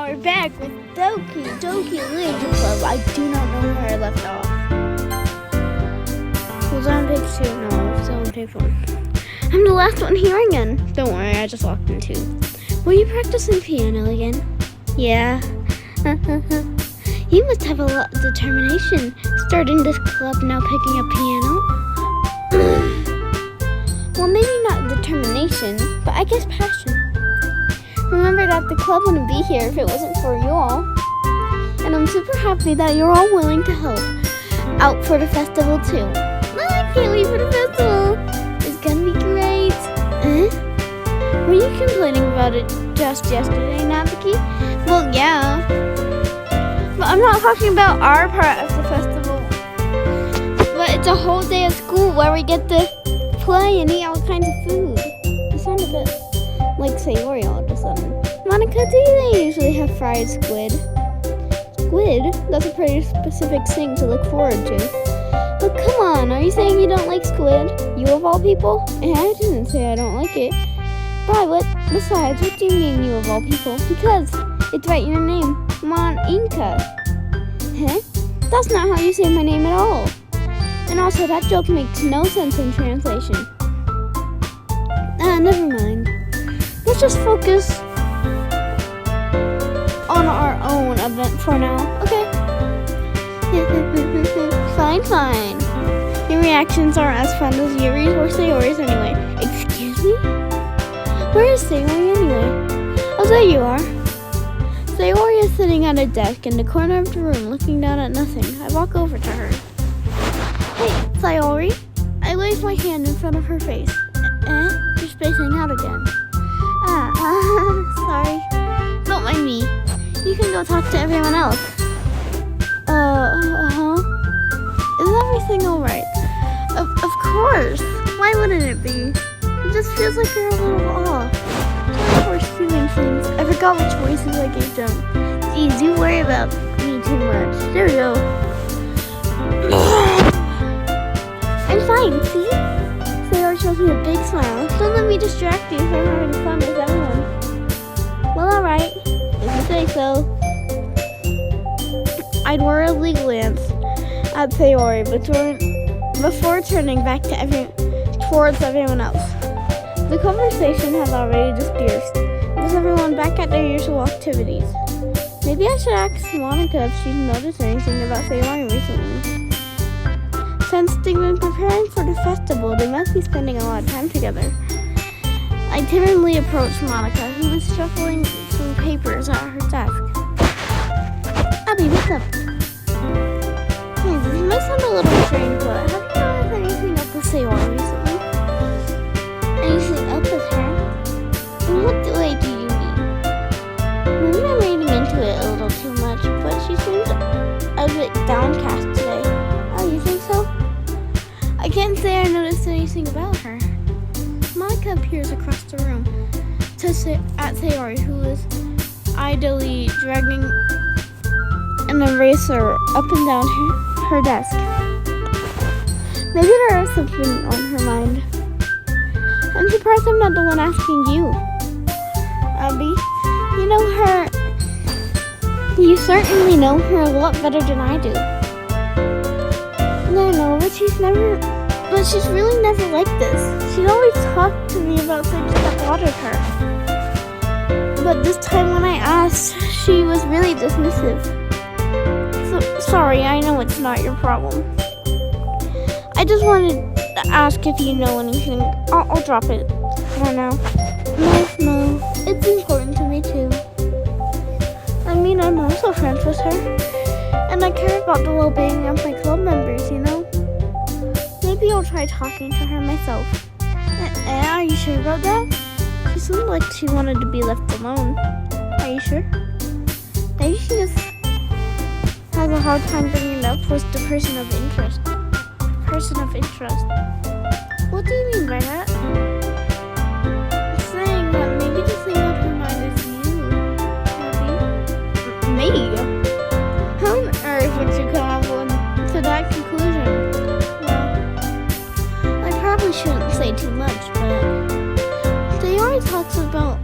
are back with Doki Leisure Club. I do not know where I left off. Was I on page 2? No, I was on page 1. I'm the last one here again. Don't worry, I just walked in 2. Were you practicing piano again? Yeah. You must have a lot of determination starting this club, now picking up piano. Well, maybe not determination, but I guess passion. Remember that the club wouldn't be here if it wasn't for you all. And I'm super happy that you're all willing to help out for the festival too. I can't wait for the festival. It's gonna be great. Were you complaining about it just yesterday, Nabiki? Well, yeah. But I'm not talking about our part of the festival. But it's a whole day of school where we get to play and eat all kinds of food. You sound a bit like Sayori all of a sudden. Monica, do they usually have fried squid? Squid? That's a pretty specific thing to look forward to. But come on, are you saying you don't like squid? You of all people? I didn't say I don't like it. Besides, what do you mean you of all people? Because it's right in your name, Monica. Huh? That's not how you say my name at all. And also, that joke makes no sense in translation. Never mind. Let's just focus on our own event for now, okay? Fine. Your reactions are as fun as Yuri's or Sayori's anyway. Excuse me? Where is Sayori anyway? Oh, there you are. Sayori is sitting at a desk in the corner of the room looking down at nothing. I walk over to her. Hey, Sayori. I wave my hand in front of her face. You're spacing out again. Sorry. Don't mind me. You can go talk to everyone else. Is everything alright? Of course. Why wouldn't it be? It just feels like you're a little off. Of course, doing things. I forgot which voices I gave them. Geez, you worry about me too much. There we go. I'm fine, see? Sayori shows me a big smile. Don't let me distract you from having fun with everyone. Well, alright. If you say so. I'd worriedly glance at Sayori before turning back to towards everyone else. The conversation had already dispersed, with everyone back at their usual activities. Maybe I should ask Monica if she's noticed anything about Sayori recently. Since they've been preparing for the festival, they must be spending a lot of time together. I timidly approached Monica, who was shuffling some papers at her desk. Abby, what's up? This might sound a little strange, but have you noticed anything up with Sayori recently? Anything up with her? In what way do you mean? Maybe I'm reading into it a little too much, but she seems a bit downcast today. Oh, you think so? I can't say I noticed anything about her. Monica appears across the room at Sayori, who is idly dragging an eraser up and down her desk. Maybe there is something on her mind. I'm surprised I'm not the one asking you. Abby, you certainly know her a lot better than I do. No, but she's really never like this. She'd always talk to me about things that bothered her. But this time when I asked, she was really dismissive. Sorry, I know it's not your problem. I just wanted to ask if you know anything. I'll drop it for now. No, it's important to me too. I mean, I'm also friends with her. And I care about the well-being of my club members, you know? Maybe I'll try talking to her myself. Are you sure about that? She seemed like she wanted to be left alone. Are you sure? Maybe she just has a hard time bringing it up with the person of interest. What do you mean by that? I'm saying that maybe the thing on her mind is you. Me? How on earth would you come up to that conclusion? Well, I probably shouldn't say too much, but Sayori talks about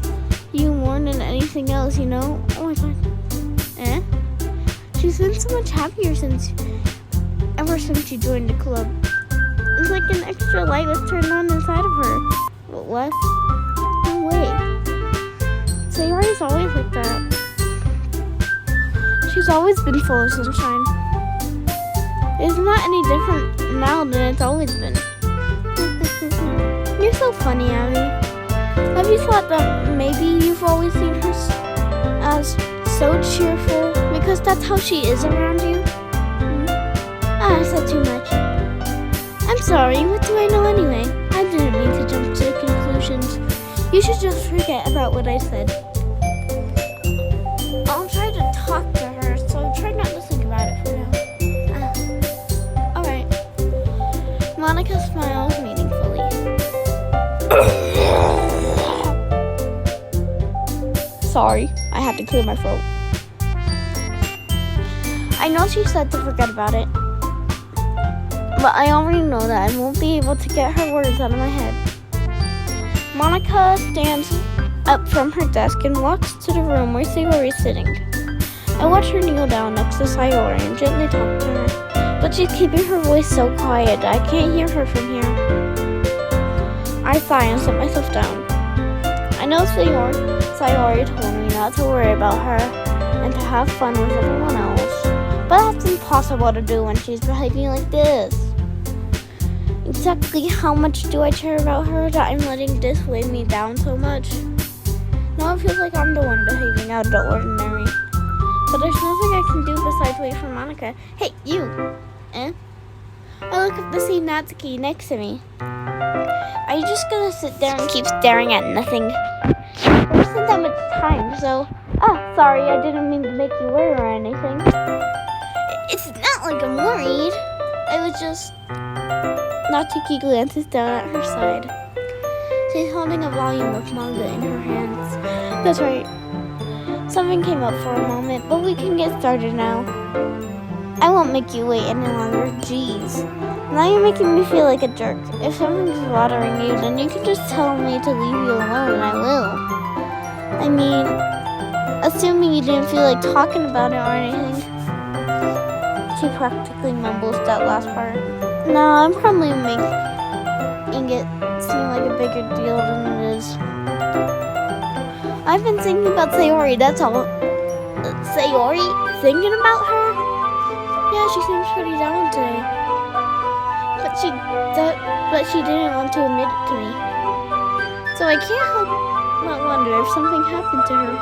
you more than anything else, you know? Oh my god. so much happier ever since she joined the club. It's like an extra light was turned on inside of her. What? No way. Sayori's always like that. She's always been full of sunshine. It's not any different now than it's always been. You're so funny, Abby. Have you thought that maybe you've always seen her as so cheerful because that's how she is around you? I said too much. I'm sorry, what do I know anyway? I didn't mean to jump to conclusions. You should just forget about what I said. I'll try to talk to her, so try not to think about it for now. Alright. Monica smiles meaningfully. Sorry, I had to clear my throat. I know she said to forget about it, but I already know that I won't be able to get her words out of my head. Monica stands up from her desk and walks to the room where Sayori is sitting. I watch her kneel down next to Sayori and gently talk to her, but she's keeping her voice so quiet that I can't hear her from here. I sigh and sit myself down. I know Sayori told me not to worry about her and to have fun with everyone else, but that's impossible to do when she's behaving like this. Exactly how much do I care about her that I'm letting this weigh me down so much? Now it feels like I'm the one behaving out of the ordinary. But there's nothing I can do besides wait for Monica. Hey, you! I look up to see Natsuki next to me. Are you just gonna sit there and keep staring at nothing? There isn't that much time, so... sorry, I didn't mean to make you worry or anything. It's not like I'm worried. I was just... Natsuki glances down at her side. She's holding a volume of manga in her hands. That's right. Something came up for a moment, but we can get started now. I won't make you wait any longer. Jeez. Now you're making me feel like a jerk. If something's bothering you, then you can just tell me to leave you alone and I will. I mean, assuming you didn't feel like talking about it or anything. She practically mumbles that last part. No, I'm probably making it seem like a bigger deal than it is. I've been thinking about Sayori, that's all. Sayori? Thinking about her? Yeah, she seems pretty down today. But she didn't want to admit it to me. So I can't help but wonder if something happened to her.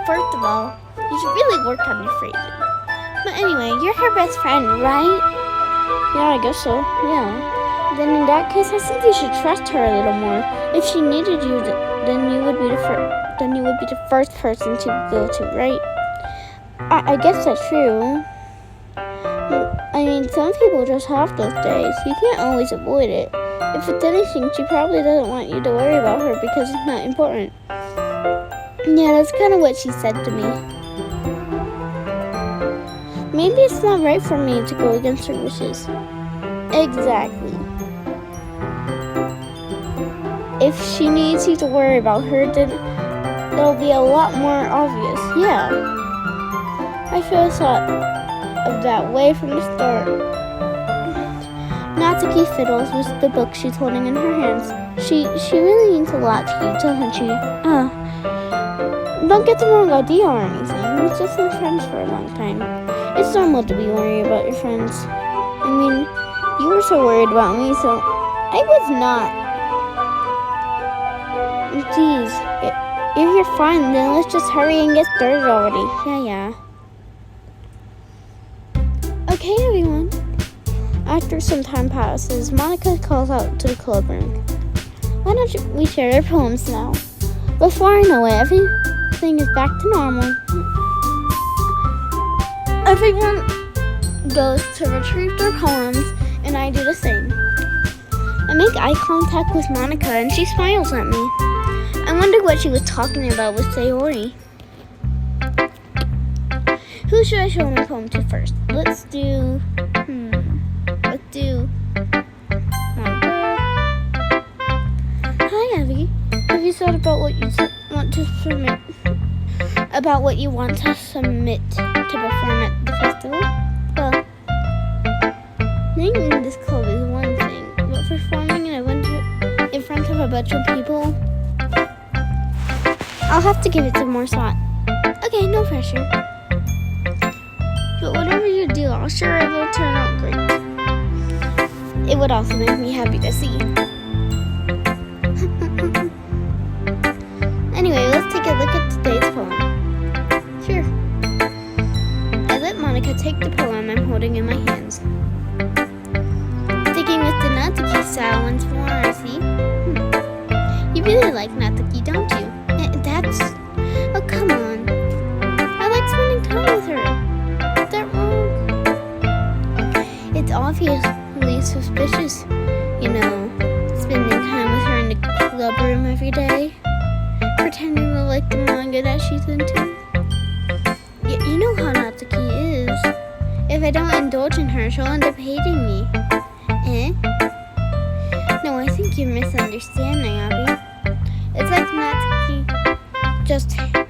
First of all, you should really work on your phrasing. But anyway, you're her best friend, right? Yeah, I guess so. Yeah. Then in that case, I think you should trust her a little more. If she needed you, then you would be the first person to go to, right? I guess that's true. I mean, some people just have those days. You can't always avoid it. If it's anything, she probably doesn't want you to worry about her because it's not important. Yeah, that's kind of what she said to me. Maybe it's not right for me to go against her wishes. Exactly. If she needs you to worry about her, then it'll be a lot more obvious. Yeah. I should have thought of that way from the start. Natsuki fiddles with the book she's holding in her hands. She really means a lot to you, doesn't she? Don't get the wrong idea or anything. We've just been friends for a long time. It's normal to be worried about your friends. I mean, you were so worried about me, so I was not. Geez, if you're fine, then let's just hurry and get started already. Yeah. Okay, everyone. After some time passes, Monica calls out to the club room. Why don't we share our poems now? Before I know it, everything is back to normal. Everyone goes to retrieve their poems, and I do the same. I make eye contact with Monica, and she smiles at me. I wonder what she was talking about with Sayori. Who should I show my poem to first? Let's do Monica. Hi, Abby. Have you thought about what you want to submit? To perform festival? Well, naming this club is one thing, but performing in front of a bunch of people, I'll have to give it some more thought. Okay, no pressure. But whatever you do, I'm sure it will turn out great. It would also make me happy to see. Anyway, let's take a look at today's poem. Sure. I let Monica take the poem I'm holding in my hands. Sticking with the Natsuki style once more, I see. You really like Natsuki, don't you? That's... Oh, come on. I like spending time with her. Is that wrong? It's obviously suspicious, you know, spending time with her in the club room every day, pretending to like the manga that she's into. You know how Natsuki is. If I don't indulge in her, she'll end up hating me. Eh? No, I think you're misunderstanding, Abby.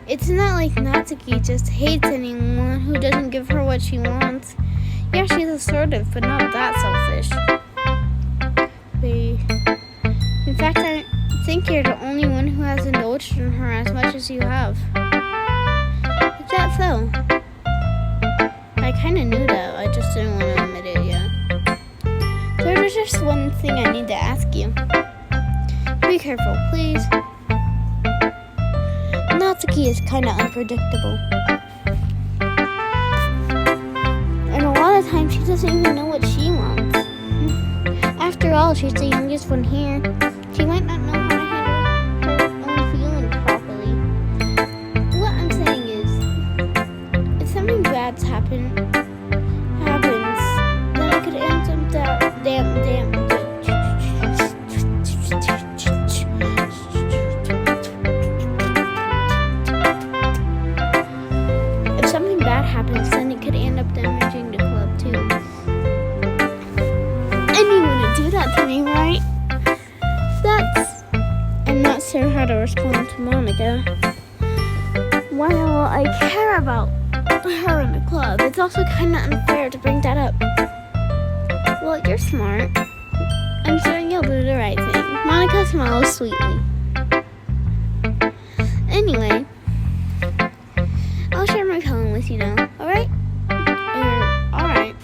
It's not like Natsuki just hates anyone who doesn't give her what she wants. Yeah, she's assertive, but not that selfish. In fact, I think you're the only one who has indulged in her as much as you have. Is that so? I kind of knew that, I just didn't want to admit it yet. There's just one thing I need to ask you. Be careful, please. Natsuki is kind of unpredictable. And a lot of times she doesn't even know what she wants. After all, she's the youngest one here. She might not know how to handle her own feelings properly. What I'm saying is, if something bad happens, then it could end up then it could end up damaging the club too. And you wouldn't do that to me, right? I'm not sure how to respond to Monica. While I care about her in the club, it's also kind of unfair to bring that up. Well, you're smart. I'm sure you'll do the right thing. Monica smiles sweetly. Anyway, I'll share my poem with you now, alright? Alright.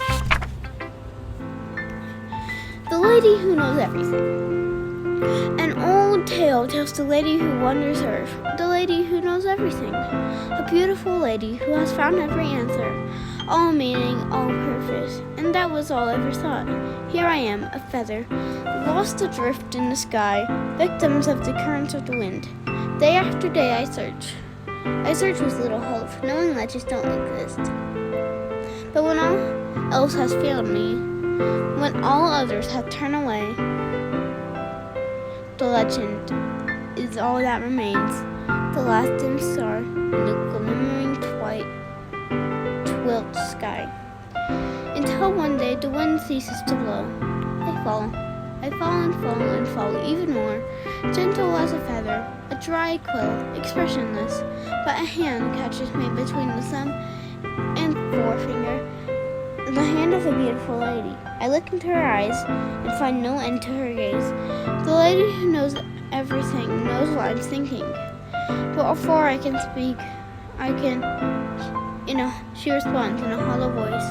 The Lady Who Knows Everything. An old tale tells the lady who wanders earth, the lady who knows everything. A beautiful lady who has found every answer, all meaning, all purpose. And that was all I ever thought. Here I am, a feather, lost adrift in the sky, victims of the currents of the wind. Day after day I search. I search with little hope, knowing legends don't exist. But when all else has failed me, when all others have turned away, the legend is all that remains, the last dim star in the glimmering twilit sky. Until one day the wind ceases to blow. I fall and fall and fall even more, gentle as a feather, a dry quill, expressionless, but a hand catches me between the thumb and forefinger, the hand of a beautiful lady. I look into her eyes and find no end to her gaze. The lady who knows everything knows what I'm thinking. But before I can speak, she responds in a hollow voice.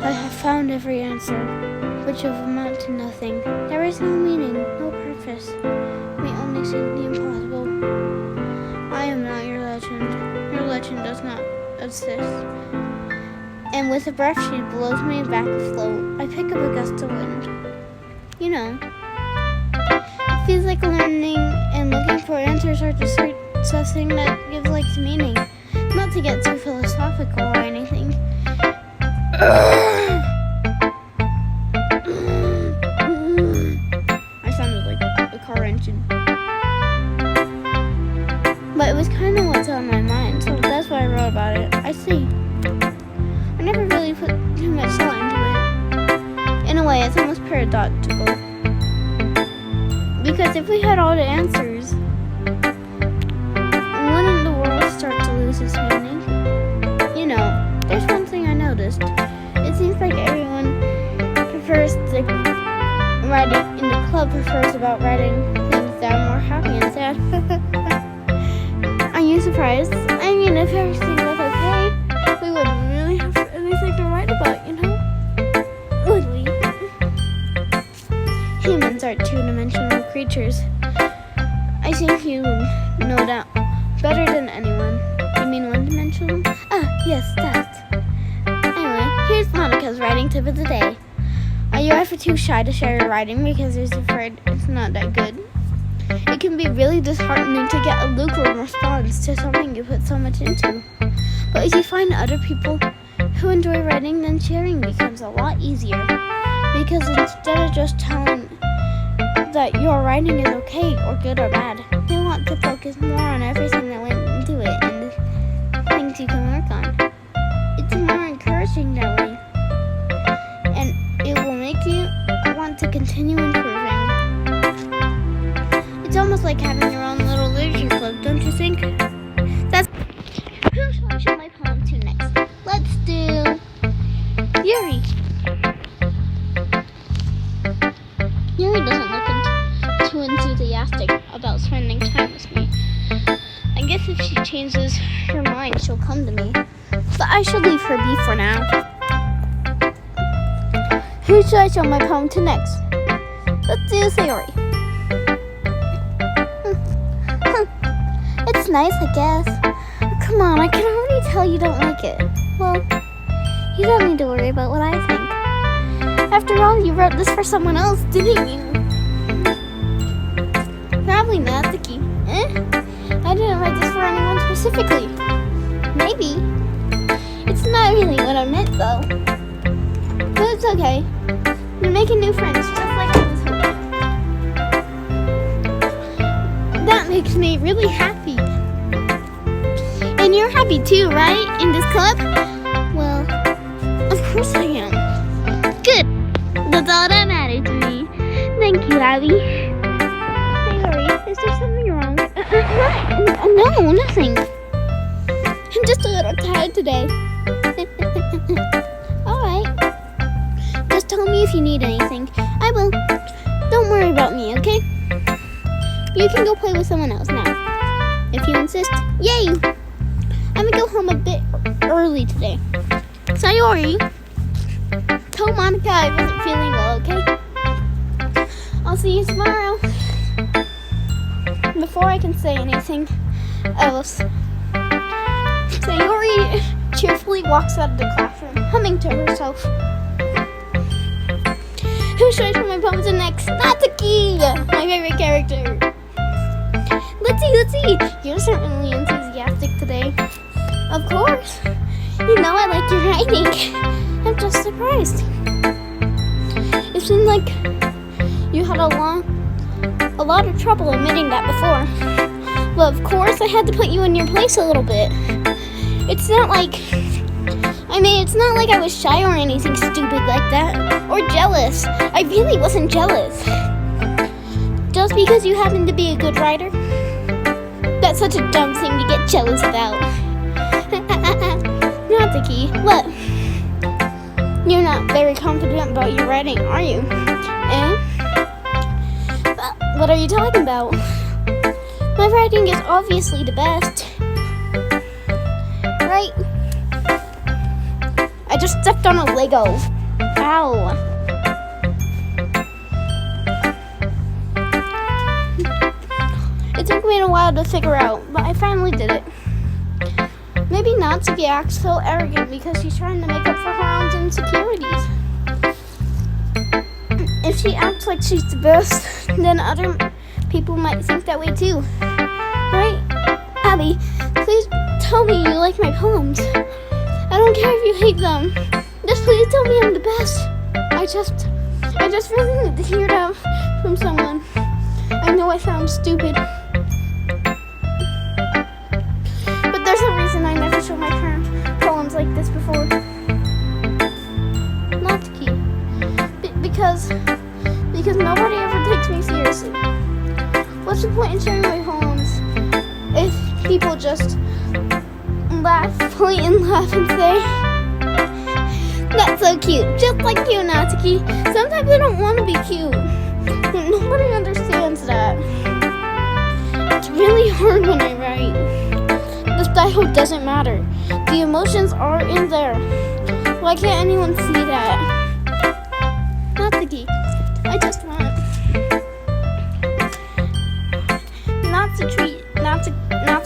I have found every answer, which will amount to nothing. There is no meaning, no purpose. We only seek the impossible. I am not your legend. Your legend does not exist. And with a breath, she blows me back afloat. I pick up a gust of wind. You know, it feels like learning and looking for answers or just something that gives life meaning. Not to get too philosophical or anything. I sounded like a car engine. But it was kind of what's on my mind, so that's why I wrote about it. I see. I never really put too much thought into it. In a way, it's almost paradoxical. Because if we had all the answers, wouldn't the world start to lose its meaning? You know, about writing things that are more happy and sad. Are you surprised? I mean, if everything was okay, we wouldn't really have anything to write about, you know? Would we? Humans are two-dimensional creatures. I think you know that better than anyone. You mean one-dimensional? Ah, yes, that. Anyway, here's Monica's writing tip of the day. Are you ever too shy to share your writing because you're afraid it's not that good? It can be really disheartening to get a lukewarm response to something you put so much into. But if you find other people who enjoy writing, then sharing becomes a lot easier. Because instead of just telling that your writing is okay or good or bad, they want to focus more on everything that went into it and the things you can work on. It's more encouraging that way. And it will make you want to continue improving. It's almost like having your own little literature club, don't you think? That's who shall I show my poem to next? Let's do Yuri. Yuri doesn't look too enthusiastic about spending time with me. I guess if she changes her mind, she'll come to me. But I should leave her be for now. Who should I show my poem to next? Let's do Sayori. It's nice, I guess. Come on, I can already tell you don't like it. Well, you don't need to worry about what I think. After all, you wrote this for someone else, didn't you? Probably not, Doki. I didn't write this for anyone specifically. Maybe. It's not really what I meant, though. But it's okay. You're making new friends, just like I was hoping. That makes me really happy. And you're happy too, right? In this club? Well, of course I am. Good. That's all that matters to me. Thank you, Abby. Sayori, is there something wrong? No, nothing. I'm just a little tired today. Alright. Just tell me if you need anything. I will. Don't worry about me, okay? You can go play with someone else now. If you insist. Yay! I'm gonna go home a bit early today. Sayori! Tell Monica I wasn't feeling well, okay? I'll see you tomorrow. Before I can say anything else, Sayori cheerfully walks out of the classroom, humming to herself. Who should I show my poem to next? Natsuki! My favorite character. Let's see. You're certainly enthusiastic today. Of course. You know I like your writing. I'm just surprised. It seemed like you had a lot of trouble admitting that before. Well, of course, I had to put you in your place a little bit. It's not like I was shy or anything stupid like that. Or jealous. I really wasn't jealous. Just because you happen to be a good writer? That's such a dumb thing to get jealous about. Natsuki, what? You're not very confident about your writing, are you? What are you talking about? My writing is obviously the best. Right? I just stepped on a Lego. Ow. It took me a while to figure out, but I finally did it. Maybe Natsuki acts so arrogant because she's trying to make up for her own insecurities. If she acts like she's the best, then other people might think that way too. Right? Abby, please tell me you like my poems. I don't care if you hate them. Just please tell me I'm the best. I just really need to hear that from someone. I know I sound stupid. But there's a reason I never showed my poems like this before. Natsuki. Because nobody ever takes me seriously. What's the point in sharing my poems if people just point and laugh and say, "That's so cute," just like you, Natsuki. Sometimes I don't want to be cute. Nobody understands that. It's really hard when I write. The style doesn't matter. The emotions are in there. Why can't anyone see that? Not the key. I just want not the tree, not the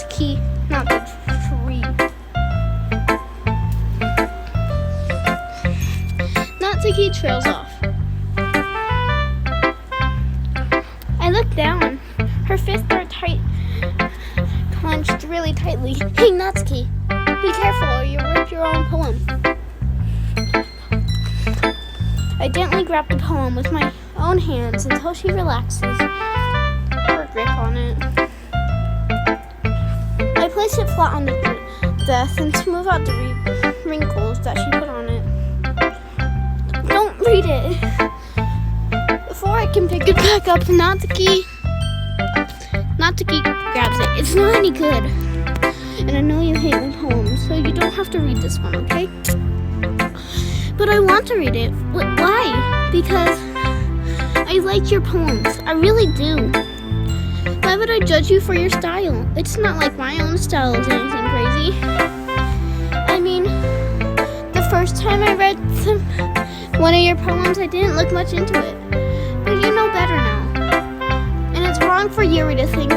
key, not the tree. Not the key trails off. I look down. Her fists are tight, clenched really tightly. Hey, Natsuki, be careful or you'll rip your own poem. I gently grab the poem with my own hands until she relaxes her grip on it. I place it flat on the desk and smooth out the wrinkles that she put on it. Don't read it. Before I can pick it back up, Natsuki grabs it. It's not any good. And I know you hate my poems, so you don't have to read this one, okay? But I want to read it. Why? Because I like your poems. I really do. Why would I judge you for your style? It's not like my own style is anything crazy. I mean, the first time I read one of your poems, I didn't look much into it. But you know better now. And it's wrong for Yuri to think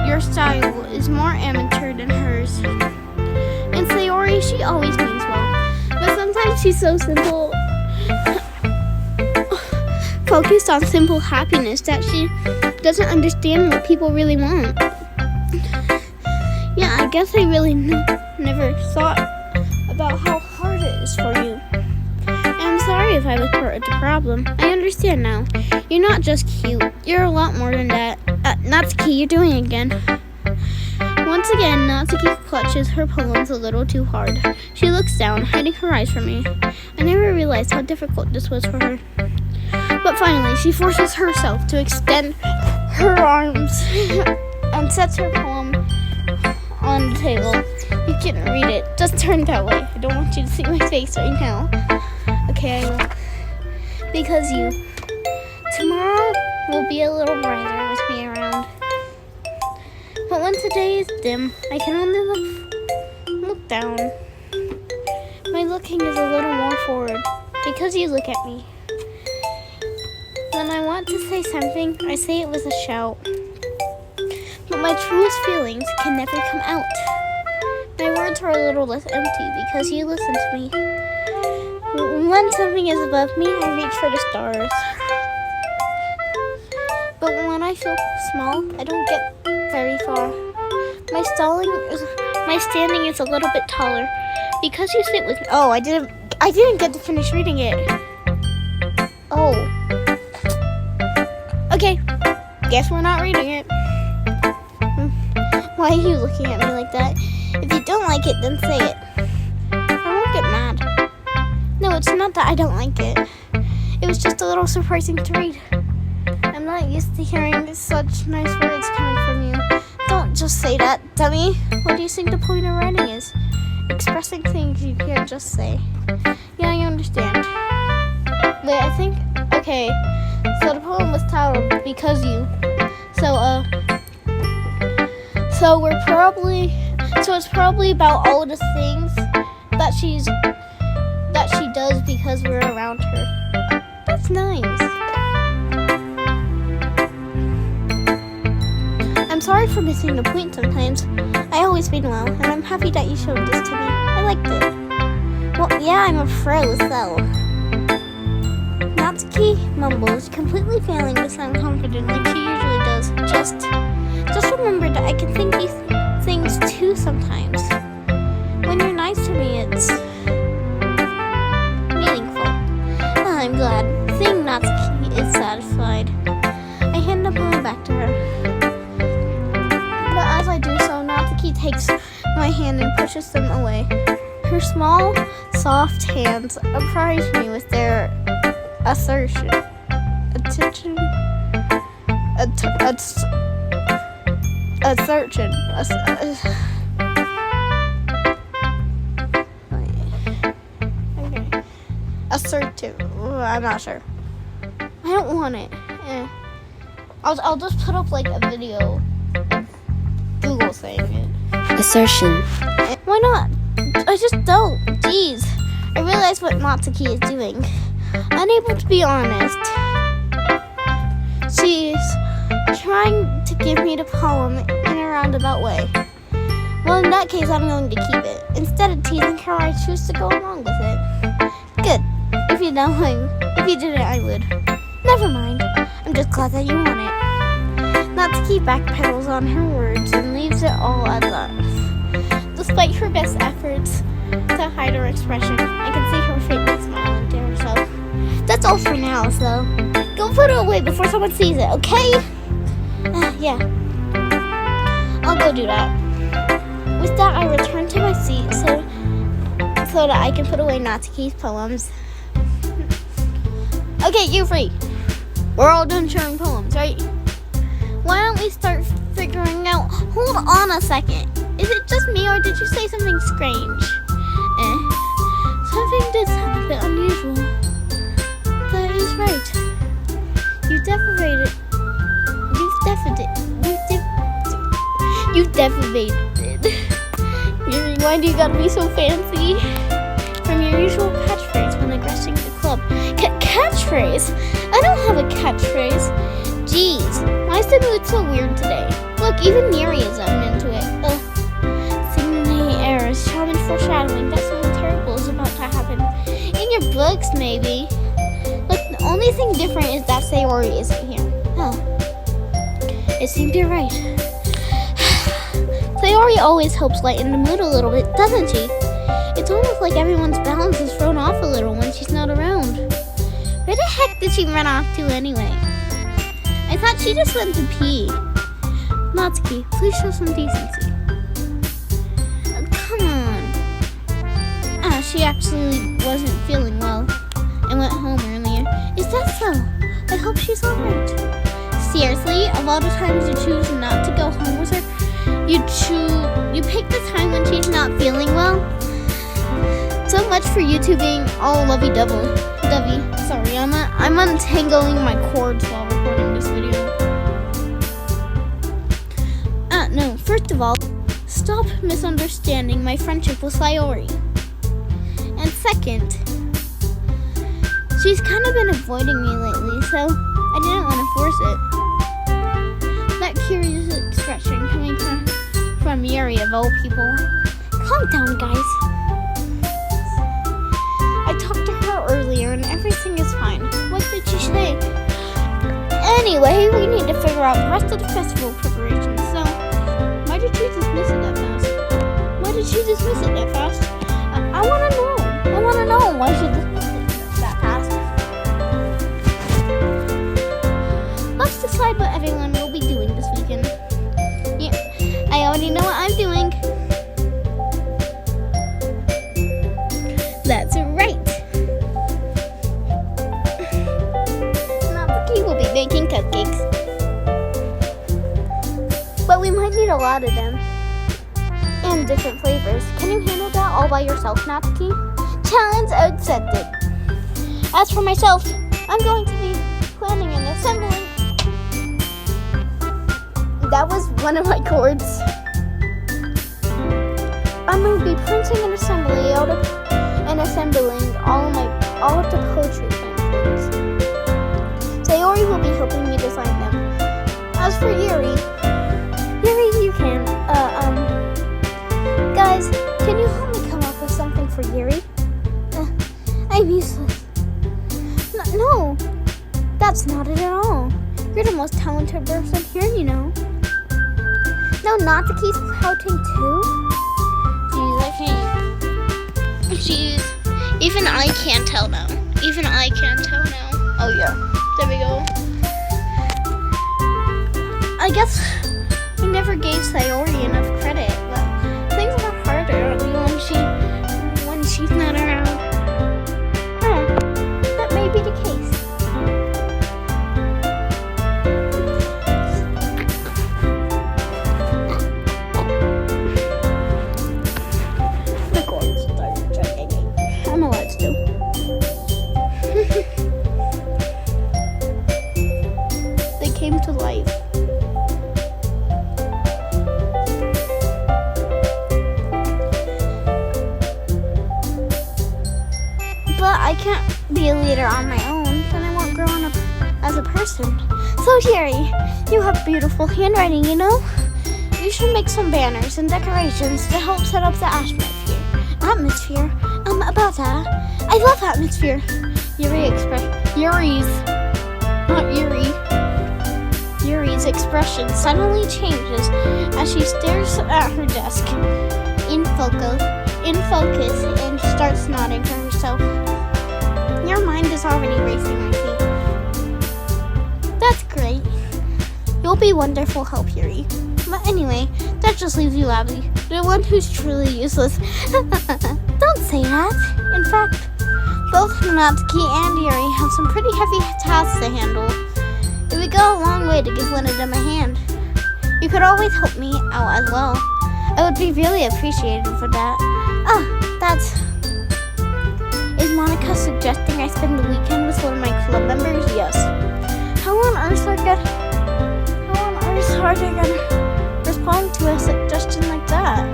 your style is more amateur than hers. And Sayori, she always means well. But sometimes she's so simple, focused on simple happiness that she doesn't understand what people really want. Yeah, I guess I really never thought about how hard it is for you. And I'm sorry if I was part of the problem. I understand now. You're not just cute. You're a lot more than that. Natsuki, you're doing it again. Once again, Natsuki clutches her poems a little too hard. She looks down, hiding her eyes from me. I never realized how difficult this was for her. But finally, she forces herself to extend her arms and sets her poem on the table. You can't read it. Just turn that way. I don't want you to see my face right now. Okay, I will. Because tomorrow will be a little brighter with me around. But when today is dim, I can only look down. My looking is a little more forward because you look at me. When I want to say something, I say it with a shout. But my truest feelings can never come out. My words are a little less empty because you listen to me. When something is above me, I reach for the stars. But when I feel small, I don't get very far. My standing is a little bit taller because you sit with me. Oh, I didn't get to finish reading it. Oh. Okay, guess we're not reading it. Why are you looking at me like that? If you don't like it, then say it. I won't get mad. No, it's not that I don't like it. It was just a little surprising to read. I'm not used to hearing such nice words coming from you. Don't just say that, dummy. What do you think the point of writing is? Expressing things you can't just say. Yeah, I understand. Wait, I think... Okay, so the poem was titled Because You. So it's probably about all the things that she does because we're around her. That's nice. I'm sorry for missing the point sometimes. I always mean well, and I'm happy that you showed this to me. I liked it. Well, yeah, I'm a pro, so. Natsuki mumbles, completely failing to sound confident like she usually does. Just remember that I can think these things too sometimes. When you're nice to me, it's meaningful. I'm glad. Seeing Natsuki is satisfied. I hand the poem back to her. But as I do so, Natsuki takes my hand and pushes them away. Her small, soft hands surprise me with their assertion. Attention. Assertion. Okay. Assertive. I'm not sure. I don't want it. I'll just put up like a video of Google saying it. Assertion. Why not? I just don't. Jeez. I realize what Natsuki is doing. Unable to be honest. She's trying to give me the poem in a roundabout way. Well, in that case, I'm going to keep it. Instead of teasing her, I choose to go along with it. Good. If you didn't, I would. Never mind. I'm just glad that you want it. Natsuki backpedals on her words and leaves it all at that. Despite her best efforts to hide her expression, I can see her faintly smiling to herself. That's all for now, so go put it away before someone sees it, okay? Yeah. I'll go do that. With that, I return to my seat so that I can put away Natsuki's poems. Okay, you free. We're all done sharing poems, right? Why don't we start figuring out... Hold on a second. Is it just me or did you say something strange? Something did sound a bit unusual. That is right. You defecated. Why do you gotta be so fancy? From your usual catchphrase when addressing the club. Catchphrase? I don't have a catchphrase. Jeez, why is the mood so weird today? Look, even Neri is into it. Singing the air is charming foreshadowing that something terrible is about to happen. In your books, maybe. Look, the only thing different is that Sayori isn't here. It seems you're right. Sayori always helps lighten the mood a little bit, doesn't she? It's almost like everyone's balance is thrown off a little when she's not around. Where the heck did she run off to anyway? I thought she just went to pee. Natsuki, please show some decency. Come on. She actually wasn't feeling well and went home earlier. Is that so? I hope she's alright. Seriously, of all the times you choose not to go home with her, you pick the time when she's not feeling well? So much for you two being all lovey-dovey. Sorry, I'm untangling my cords while recording this video. No, first of all, stop misunderstanding my friendship with Sayori. And second, she's kind of been avoiding me lately, so I didn't want to force it. That curious expression coming from Yuri of all people. Calm down, guys. I talked to her earlier and everything is fine. What did she say? Anyway, we need to figure out the rest of the festival preparations, so why did she dismiss it that fast? I want to know. I want to know why she dismissed it that fast. Let's decide what everyone will be doing this weekend. Yeah, I already know what I'm doing. That's right. Natsuki will be baking cupcakes. But we might need a lot of them. And different flavors. Can you handle that all by yourself, Natsuki? Challenge accepted. As for myself, I'm going to be planning and assembling. That was one of my chords. I'm going to be printing and assembling all of the poetry pamphlets. Sayori will be helping me design them. As for Yuri, you can. Guys, can you help me come up with something for Yuri? I'm useless. No, that's not it at all. You're the most talented person here, you know. No, Natsuki's pouting too? Jeez, even I can't tell now. Oh yeah, there we go. I guess I never gave Sayori enough credit, but things are harder when she's not around. That may be the case. The cords started dragging me. I'm allowed to. They came to life. I can't be a leader on my own, then I won't grow up as a person. So Yuri, you have beautiful handwriting, you know? You should make some banners and decorations to help set up the atmosphere. About that. I love atmosphere. Yuri's expression suddenly changes as she stares at her desk in focus and starts nodding to herself. Your mind is already racing, I see. That's great. You'll be wonderful help, Yuri. But anyway, that just leaves you, Abby, the one who's truly useless. Don't say that. In fact, both Natsuki and Yuri have some pretty heavy tasks to handle. It would go a long way to give one of them a hand. You could always help me out as well. I would be really appreciated for that. Is Monica suggesting I spend the weekend with one of my club members? Yes. How on earth are they gonna respond to a suggestion like that?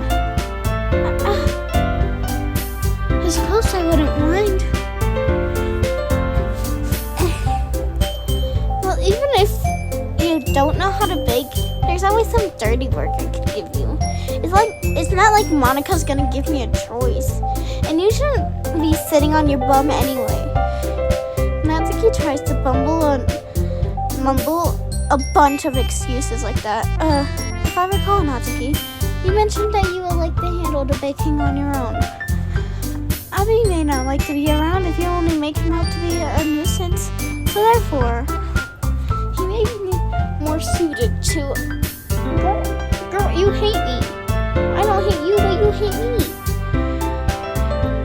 I suppose I wouldn't mind. Well, even if you don't know how to bake, there's always some dirty work I could give you. It's not like Monica's gonna give me a choice. And you shouldn't be sitting on your bum anyway. Natsuki tries to mumble a bunch of excuses like that. If I recall, Natsuki, you mentioned that you would like to handle the baking on your own. Abby may not like to be around if you only make him out to be a nuisance. So therefore, he may be more suited to... Girl, you hate me. I don't hate you, but you hate me.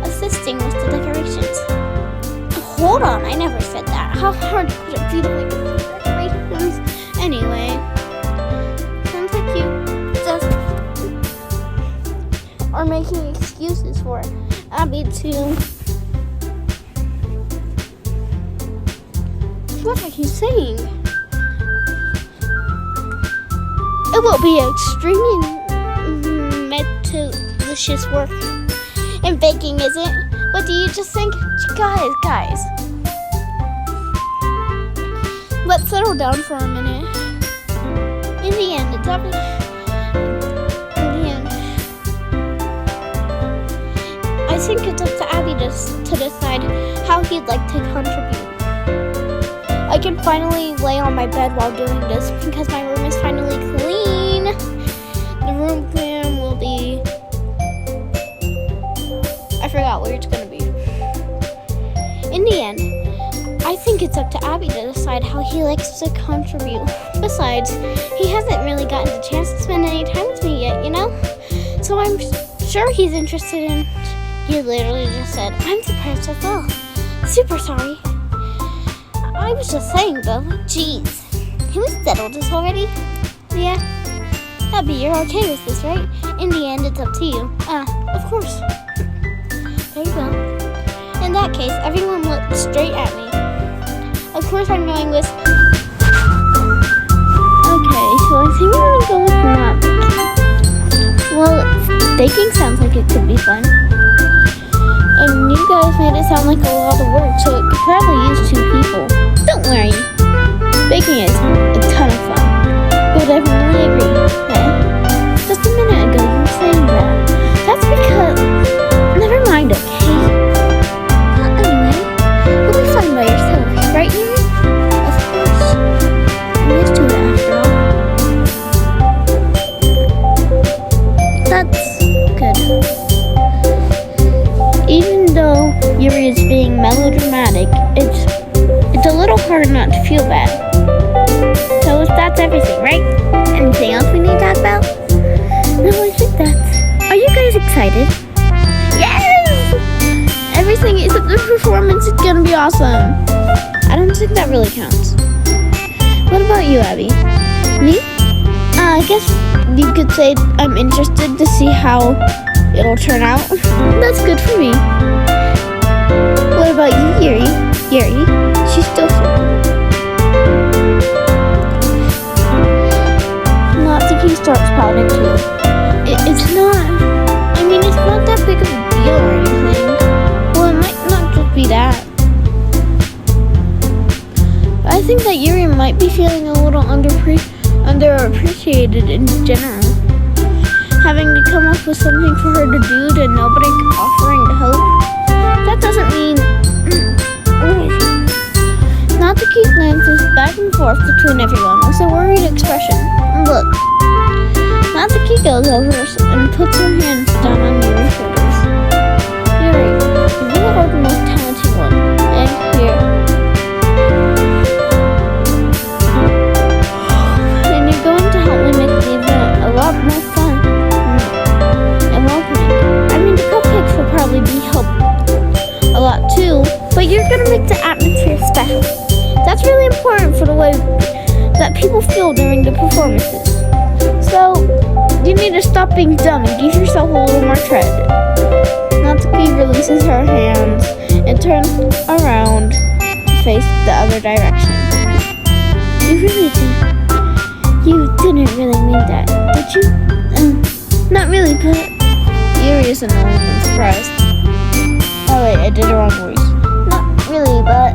Assisting with the decorations. Hold on, I never said that. How hard could it be to make decorations? Anyway, sounds like you just are making excuses for Abby to... What are you saying? It will be extremely delicious work. And baking, is it? What do you just think? Guys. Let's settle down for a minute. In the end, it's up to... I think it's up to Abby to decide how he'd like to contribute. I can finally lay on my bed while doing this because my room is finally clean. The room plan will be... I forgot where it's going to be. In the end, I think it's up to Abby to decide how he likes to contribute. Besides, he hasn't really gotten the chance to spend any time with me yet, you know? So I'm sure he's interested in... He literally just said, I'm surprised as well. Super sorry. I was just saying though, jeez. Can we settle this already? Yeah. Abby, you're okay with this, right? In the end, it's up to you. Of course. There you go. In that case, everyone look straight at me. Of course I'm going with... Okay, so I think I'm gonna go with that. Well, baking sounds like it could be fun. And you guys made it sound like a lot of work, so it could probably use 2 people. Don't worry. Baking is a ton of fun. You would definitely agree. Okay? Just a minute ago, you were saying that. That's because... Never mind, okay? Anyway, you'll be fine by yourself, right, Yuri? Of course. I'm used to it after all. That's good. Even though Yuri is being melodramatic, it's a little hard not to feel bad. So that's everything, right? Anything else we need to talk about? No, I think that's... Are you guys excited? Yes! Everything except the performance is gonna be awesome. I don't think that really counts. What about you, Abby? Me? I guess you could say I'm interested to see how it'll turn out. That's good for me. What about you, Yuri? Yuri? She's still Natsuki starts pouting too. It's not... I mean, it's not that big of a deal or anything. Well, it might not just be that. general. Having to come up with something for her to do and nobody offering to help. That doesn't mean... Natsuki glances back and forth between everyone with a worried expression. Look. Natsuki goes over and puts her hands down on Yuri's shoulders. Yuri, you are the most talented one. And here. And you're going to help me make the event a lot more fun and welcoming. I mean, the cupcakes will probably be helped a lot too, but you're going to make the atmosphere special. That's really important for the way that people feel during the performances. So, you need to stop being dumb and give yourself a little more credit. Natsuki releases her hands and turns around to face the other direction. You didn't really mean that, did you? Not really, but... Yuri isn't alone and surprised. Oh wait, I did the wrong voice. Not really, but...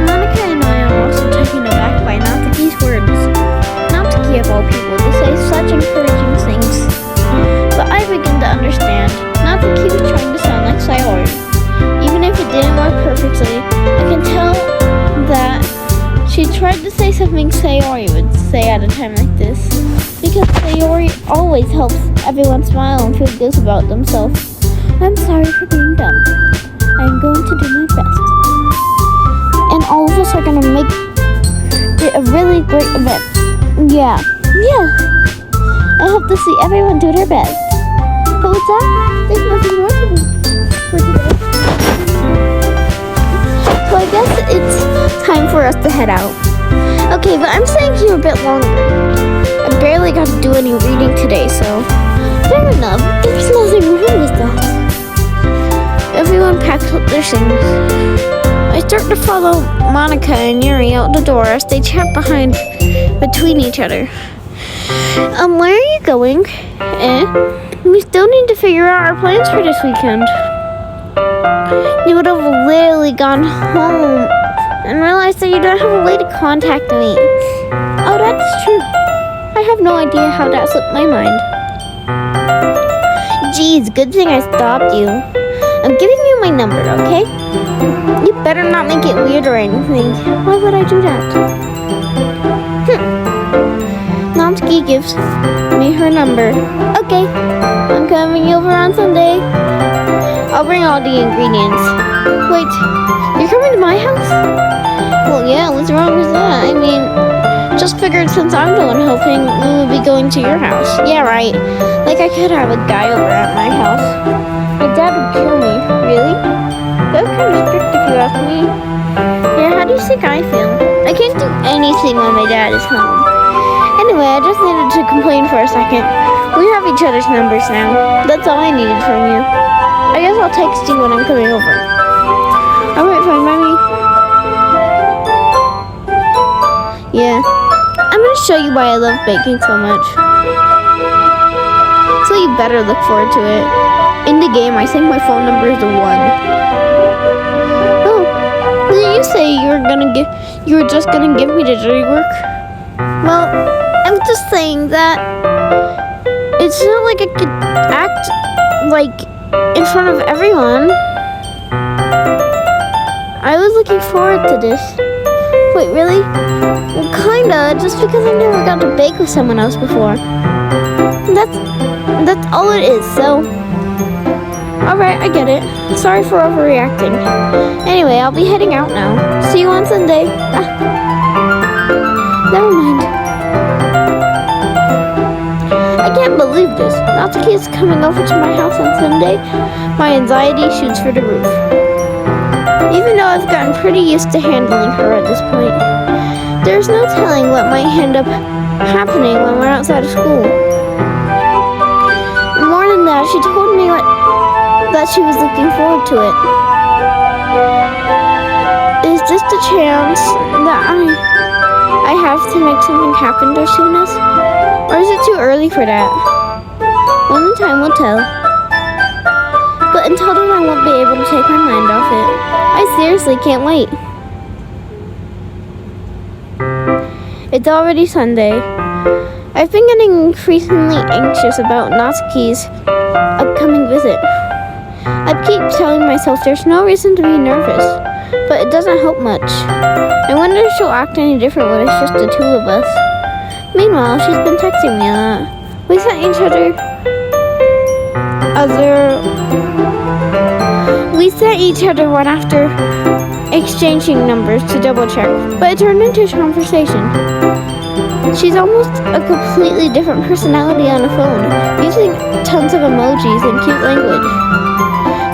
Monica and I are also taken aback by Natsuki's words. Natsuki of all people to say such encouraging things. But I begin to understand. Natsuki was trying to sound like Sayori. Even if it didn't work perfectly, I can tell that she tried to say something Sayori would say at a time like this. Because Sayori always helps everyone smile and feel good about themselves. I'm sorry for being dumb. I'm going to do my best. And all of us are going to make it a really great event. Yeah. I hope to see everyone do their best. But with that, there's nothing more to do for today. So I guess it's time for us to head out. Okay, but I'm staying here a bit longer. I barely got to do any reading today, so fair enough. There's nothing wrong with that. Everyone packs up their things. I start to follow Monica and Yuri out the door as they chat between each other. Where are you going? We still need to figure out our plans for this weekend. You would have literally gone home and realized that you don't have a way to contact me. Oh, that's true. I have no idea how that slipped my mind. Geez, good thing I stopped you. I'm giving you my number, okay? You better not make it weird or anything. Why would I do that? Natsuki gives me her number. Okay, I'm coming over on Sunday. I'll bring all the ingredients. Wait, you're coming to my house? Well, yeah, what's wrong with that? I mean, just figured since I'm the one helping, we would be going to your house. Yeah, right. Like I could have a guy over at my house. My dad would kill me. Really? That's kind of strict if you ask me. Yeah, how do you think I feel? I can't do anything when my dad is home. Anyway, I just needed to complain for a second. We have each other's numbers now. That's all I needed from you. I guess I'll text you when I'm coming over. Alright, fine, mommy. Yeah. I'm gonna show you why I love baking so much. So you better look forward to it. In the game, I think my phone number is 1. Oh, did you say you were just gonna give me the dirty work? Well, I'm just saying that it's not like I could act like in front of everyone. I was looking forward to this. Wait, really? Well, kinda, just because I never got to bake with someone else before. That's all it is, so... Alright, I get it. Sorry for overreacting. Anyway, I'll be heading out now. See you on Sunday. Never mind. I can't believe this. Natsuki is coming over to my house on Sunday. My anxiety shoots for the roof. Even though I've gotten pretty used to handling her at this point, there's no telling what might end up happening when we're outside of school. More than that, she told me that she was looking forward to it. Is this the chance that I have to make something happen as soon as? Or is it too early for that? Only time will tell. But until then, I won't be able to take my mind off it. I seriously can't wait. It's already Sunday. I've been getting increasingly anxious about Natsuki's upcoming visit. I keep telling myself there's no reason to be nervous, but it doesn't help much. I wonder if she'll act any different when it's just the two of us. Meanwhile, she's been texting me a lot. We sent each other one after exchanging numbers to double check, but it turned into a conversation. She's almost a completely different personality on the phone, using tons of emojis and cute language.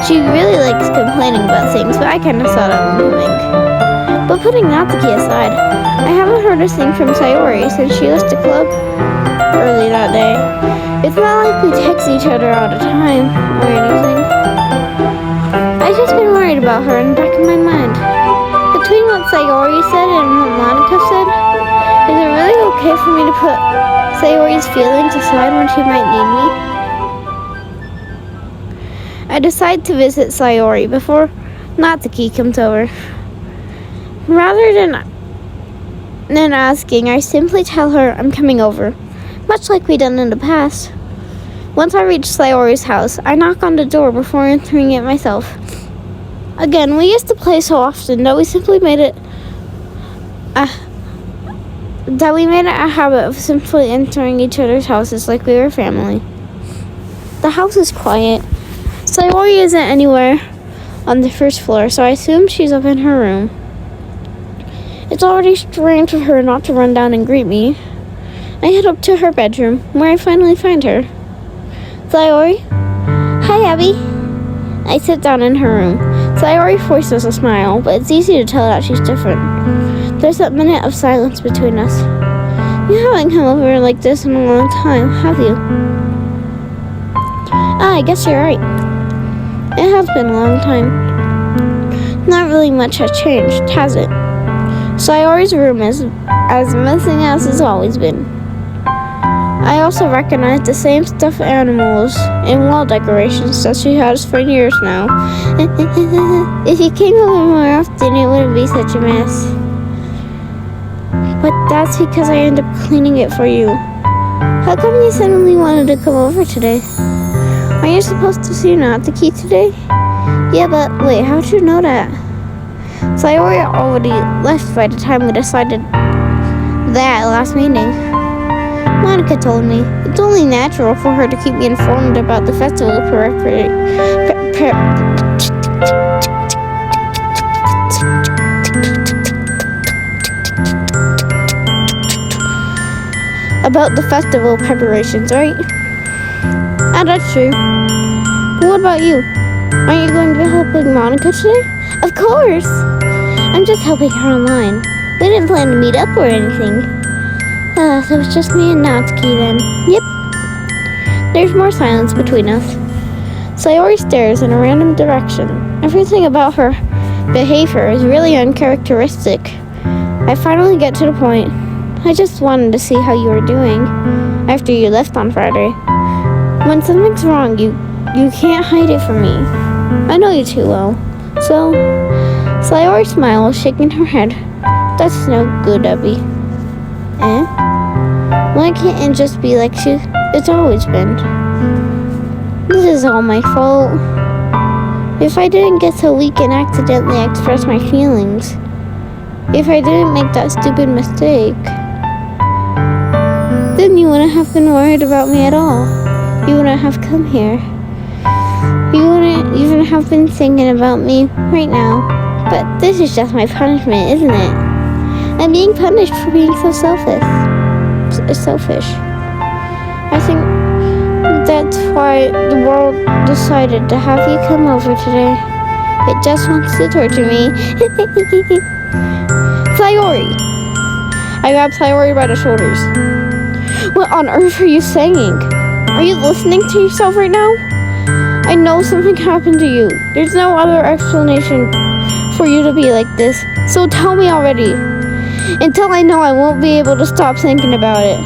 She really likes complaining about things, but I kind of saw that one coming. But putting Natsuki aside, I haven't heard a thing from Sayori since she left the club early that day. It's not like we text each other all the time or anything. I've just been worried about her in the back of my mind. Between what Sayori said and what Monica said, is it really okay for me to put Sayori's feelings aside when she might need me? I decide to visit Sayori before Natsuki comes over. Rather than asking, I simply tell her I'm coming over, much like we done in the past. Once I reach Sayori's house, I knock on the door before entering it myself. Again, we used to play so often that we simply made it a habit of simply entering each other's houses like we were family. The house is quiet. Sayori isn't anywhere on the first floor, so I assume she's up in her room. It's already strange of her not to run down and greet me. I head up to her bedroom, where I finally find her. Sayori? Hi, Abby. I sit down in her room. Sayori forces a smile, but it's easy to tell that she's different. There's that minute of silence between us. You haven't come over like this in a long time, have you? I guess you're right. It has been a long time. Not really much has changed, has it? Sayori's room is as messy as it's always been. I also recognize the same stuffed animals and wall decorations that she has for years now. If you came over more often, it wouldn't be such a mess. But that's because I end up cleaning it for you. How come you suddenly wanted to come over today? Are you supposed to see Natsuki today? Yeah, but wait, how'd you know that? Sayori already left by the time we decided that last meeting. Monica told me. It's only natural for her to keep me informed about the festival preparations, right? Ah, that's true. What about you? Aren't you going to be helping Monica today? Of course! I'm just helping her online. We didn't plan to meet up or anything. So it's just me and Natsuki then. Yep. There's more silence between us. Sayori stares in a random direction. Everything about her behavior is really uncharacteristic. I finally get to the point. I just wanted to see how you were doing after you left on Friday. When something's wrong, you can't hide it from me. I know you too well. So, Sayori smiles, shaking her head. That's no good, Abby. Why can't it just be like it's always been? This is all my fault. If I didn't get so weak and accidentally express my feelings, if I didn't make that stupid mistake, then you wouldn't have been worried about me at all. You wouldn't have come here. You wouldn't even have been thinking about me right now. But this is just my punishment, isn't it? I'm being punished for being so selfish. I think that's why the world decided to have you come over today. It just wants to torture me. Sayori! I grab Sayori by the shoulders. What on earth are you saying? Are you listening to yourself right now? I know something happened to you. There's no other explanation for you to be like this. So tell me already. Until I know, I won't be able to stop thinking about it.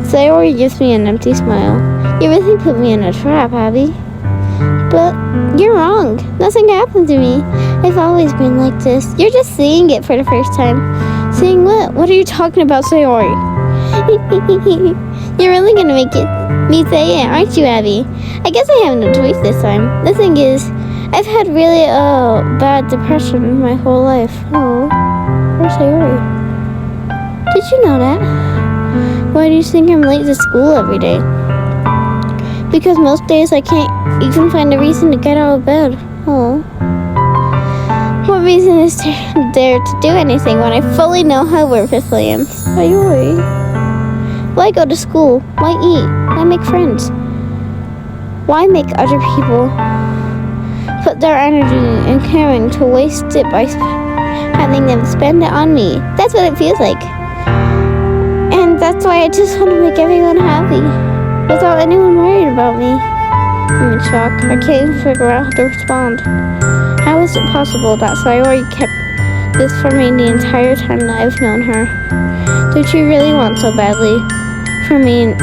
Sayori gives me an empty smile. You really put me in a trap, Abby. But you're wrong. Nothing happened to me. I've always been like this. You're just seeing it for the first time. Saying what? What are you talking about, Sayori? You're really gonna make me say it, aren't you, Abby? I guess I have no choice this time. The thing is, I've had really bad depression my whole life. Oh, where's Sayori? Did you know that? Why do you think I'm late to school every day? Because most days I can't even find a reason to get out of bed. Oh. What reason is there to do anything when I fully know how worthless I am? Sayori. Why go to school? Why eat? Why make friends? Why make other people put their energy and caring to waste it by having them spend it on me? That's what it feels like. And that's why I just want to make everyone happy without anyone worried about me. I'm in shock. I can't even figure out how to respond. How is it possible that Sayori kept this from me the entire time that I've known her? Did she really want so badly for me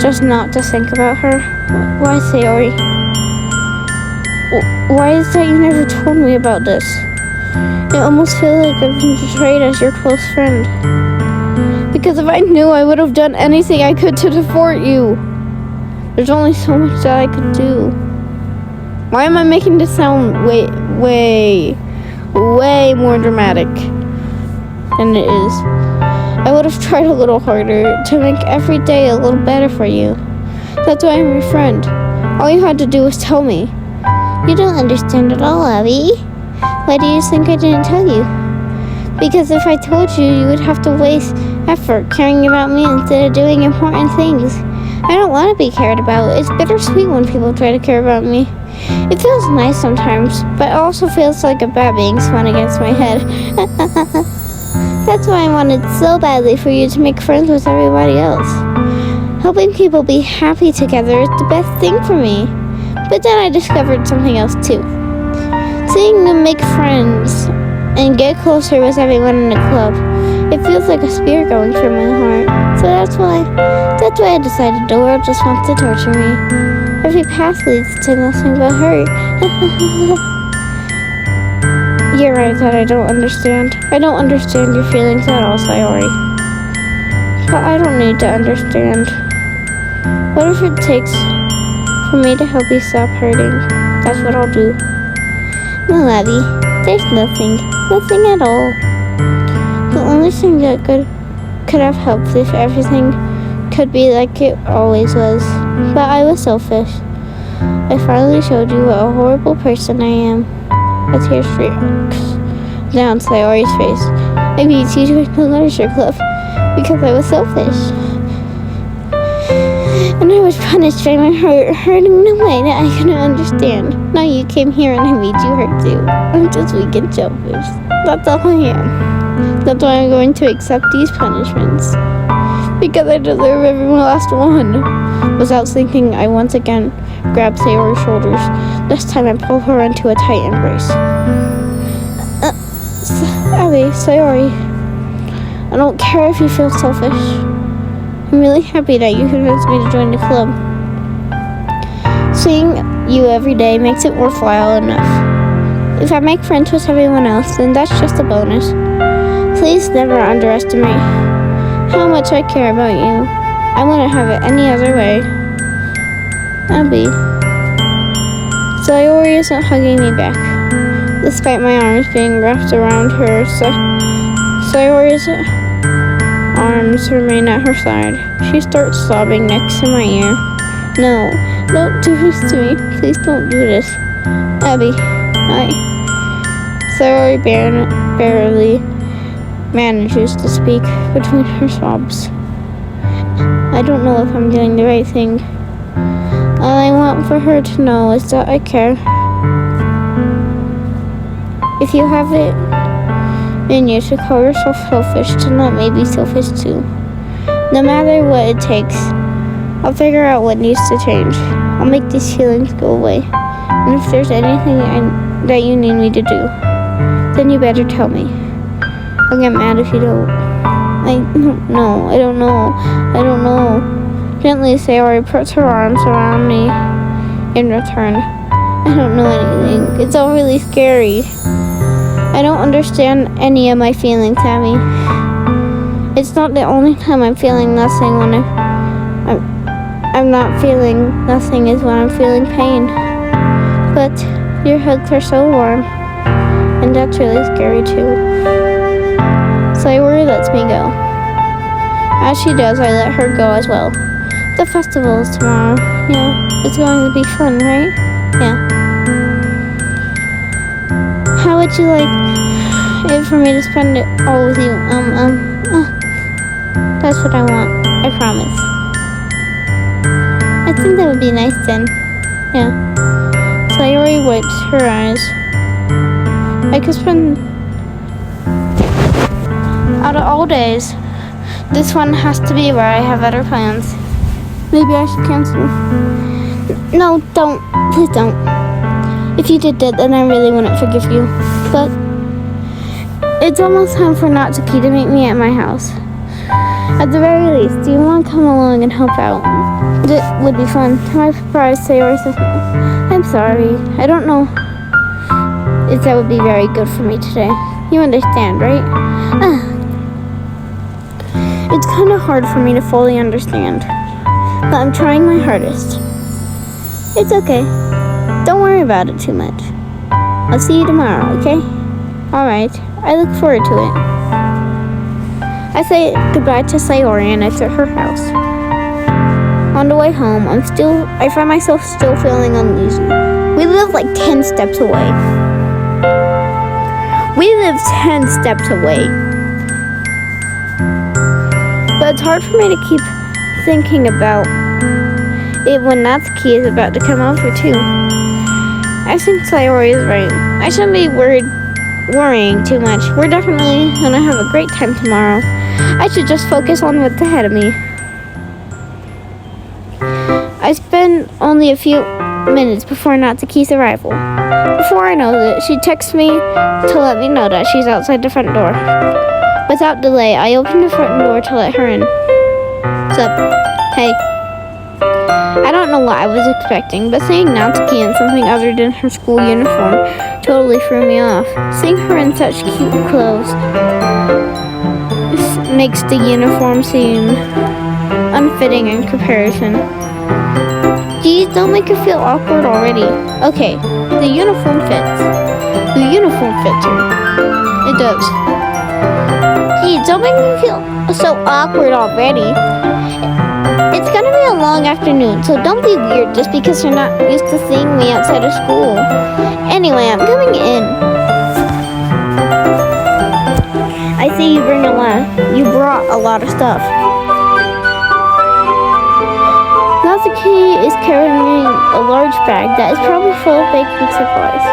just not to think about her? Why, Sayori? Why is that you never told me about this? It almost feels like I've been betrayed as your close friend. Because if I knew, I would have done anything I could to thwart you. There's only so much that I could do. Why am I making this sound way more dramatic than it is? I would have tried a little harder to make every day a little better for you. That's why I'm your friend. All you had to do was tell me. You don't understand at all, Abby. Why do you think I didn't tell you? Because if I told you, you would have to waste effort caring about me instead of doing important things. I don't want to be cared about. It's bittersweet when people try to care about me. It feels nice sometimes, but it also feels like a bat being spun against my head. That's why I wanted so badly for you to make friends with everybody else. Helping people be happy together is the best thing for me. But then I discovered something else too. Seeing them make friends and get closer with everyone in the club, it feels like a spear going through my heart. So that's why I decided the world just wants to torture me. Every path leads to nothing but hurt. You're right that I don't understand. I don't understand your feelings at all, Sayori. But I don't need to understand. What if it takes for me to help you stop hurting? That's what I'll do. No, Abby, there's nothing at all. The only thing that could have helped if everything could be like it always was. But I was selfish. I finally showed you what a horrible person I am. A tear streaks down Sayori's face. I beat you to the literature club because I was selfish. And I was punished by my heart hurting in a way that I couldn't understand. Now you came here and I made you hurt too. I'm just weak and selfish. That's all I am. That's why I'm going to accept these punishments. Because I deserve every last one. Without thinking, I once again grabbed Sayori's shoulders. This time I pulled her into a tight embrace. Abby, Sayori, I don't care if you feel selfish. I'm really happy that you convinced me to join the club. Seeing you every day makes it worthwhile enough. If I make friends with everyone else, then that's just a bonus. Please never underestimate how much I care about you. I wouldn't have it any other way. Abby. Sayori isn't hugging me back, despite my arms being wrapped around her. Sayori's arms remain at her side. She starts sobbing next to my ear. No, don't do this to me. Please don't do this. Abby, Sayori barely manages to speak between her sobs. I don't know if I'm doing the right thing. All I want for her to know is that I care. If you have it in you to call yourself selfish, then let me be selfish too. No matter what it takes, I'll figure out what needs to change. I'll make these feelings go away. And if there's anything that you need me to do, then you better tell me. I'll get mad if you don't. I don't know. Gently, Sayori puts her arms around me in return. I don't know anything. It's all really scary. I don't understand any of my feelings, Abby. It's not the only time I'm feeling nothing when I'm not feeling nothing is when I'm feeling pain. But your hugs are so warm, and that's really scary too. Sayori lets me go. As she does, I let her go as well. The festival is tomorrow. Yeah, it's going to be fun, right? Yeah. How would you like it for me to spend it all with you? That's what I want. I promise. I think that would be nice then. Yeah. Sayori wipes her eyes. I could spend out of all days. This one has to be where I have other plans. Maybe I should cancel. No, don't. Please don't. If you did that, then I really wouldn't forgive you. But it's almost time for Natsuki to meet me at my house. At the very least, do you want to come along and help out? It would be fun. I'm surprised Sayori says no. I'm sorry. I don't know if that would be very good for me today. You understand, right? It's kind of hard for me to fully understand. But I'm trying my hardest. It's okay. Don't worry about it too much. I'll see you tomorrow, okay? Alright. I look forward to it. I say goodbye to Sayori and exit her house. On the way home, I find myself still feeling uneasy. We live like 10 steps away. But it's hard for me to keep thinking about it when Natsuki is about to come over too. I think Sayori is right. I shouldn't be worrying too much. We're definitely gonna have a great time tomorrow. I should just focus on what's ahead of me. I spend only a few minutes before Natsuki's arrival. Before I know it, she texts me to let me know that she's outside the front door. Without delay, I open the front door to let her in. What's up? Hey. I don't know what I was expecting, but seeing Natsuki in something other than her school uniform totally threw me off. Seeing her in such cute clothes makes the uniform seem unfitting in comparison. Geez, don't make her feel awkward already. Okay, the uniform fits. The uniform fits her. It does. Geez, don't make me feel so awkward already. It's gonna be a long afternoon, so don't be weird just because you're not used to seeing me outside of school. Anyway, I'm coming in. I see you brought a lot of stuff. Natsuki is carrying a large bag that is probably full of baking supplies.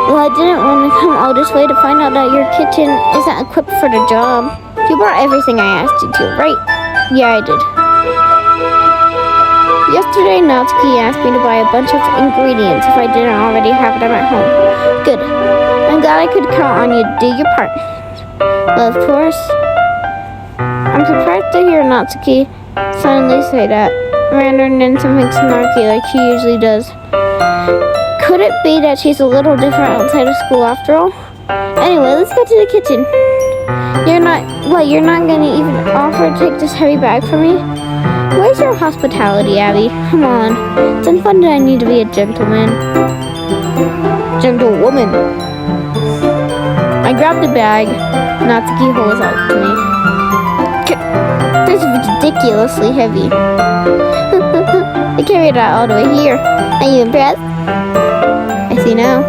Well, I didn't want to come all this way to find out that your kitchen isn't equipped for the job. You brought everything I asked you to, right? Yeah, I did. Yesterday, Natsuki asked me to buy a bunch of ingredients if I didn't already have them at home. Good. I'm glad I could count on you to do your part. Well, of course. I'm surprised to hear Natsuki suddenly say that, rather than something snarky like she usually does. Could it be that she's a little different outside of school after all? Anyway, let's go to the kitchen. You're not gonna even offer to take this heavy bag for me? Where's your hospitality, Abby? Come on. It's fun that I need to be a gentleman. Gentlewoman. I grab the bag. Natsuki holds out to me. This is ridiculously heavy. I carried it all the way here. Are you impressed? I see now.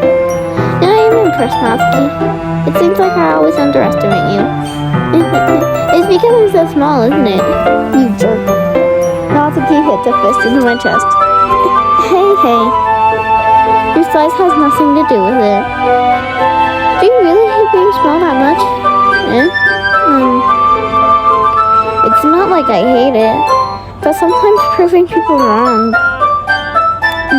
Yeah, I am impressed, Natsuki. It seems like I always underestimate you. It's because I'm so small, isn't it? You jerk. Natsuki hits a fist into my chest. Hey. Your size has nothing to do with it. Do you really hate being small that much? It's not like I hate it, but sometimes proving people wrong.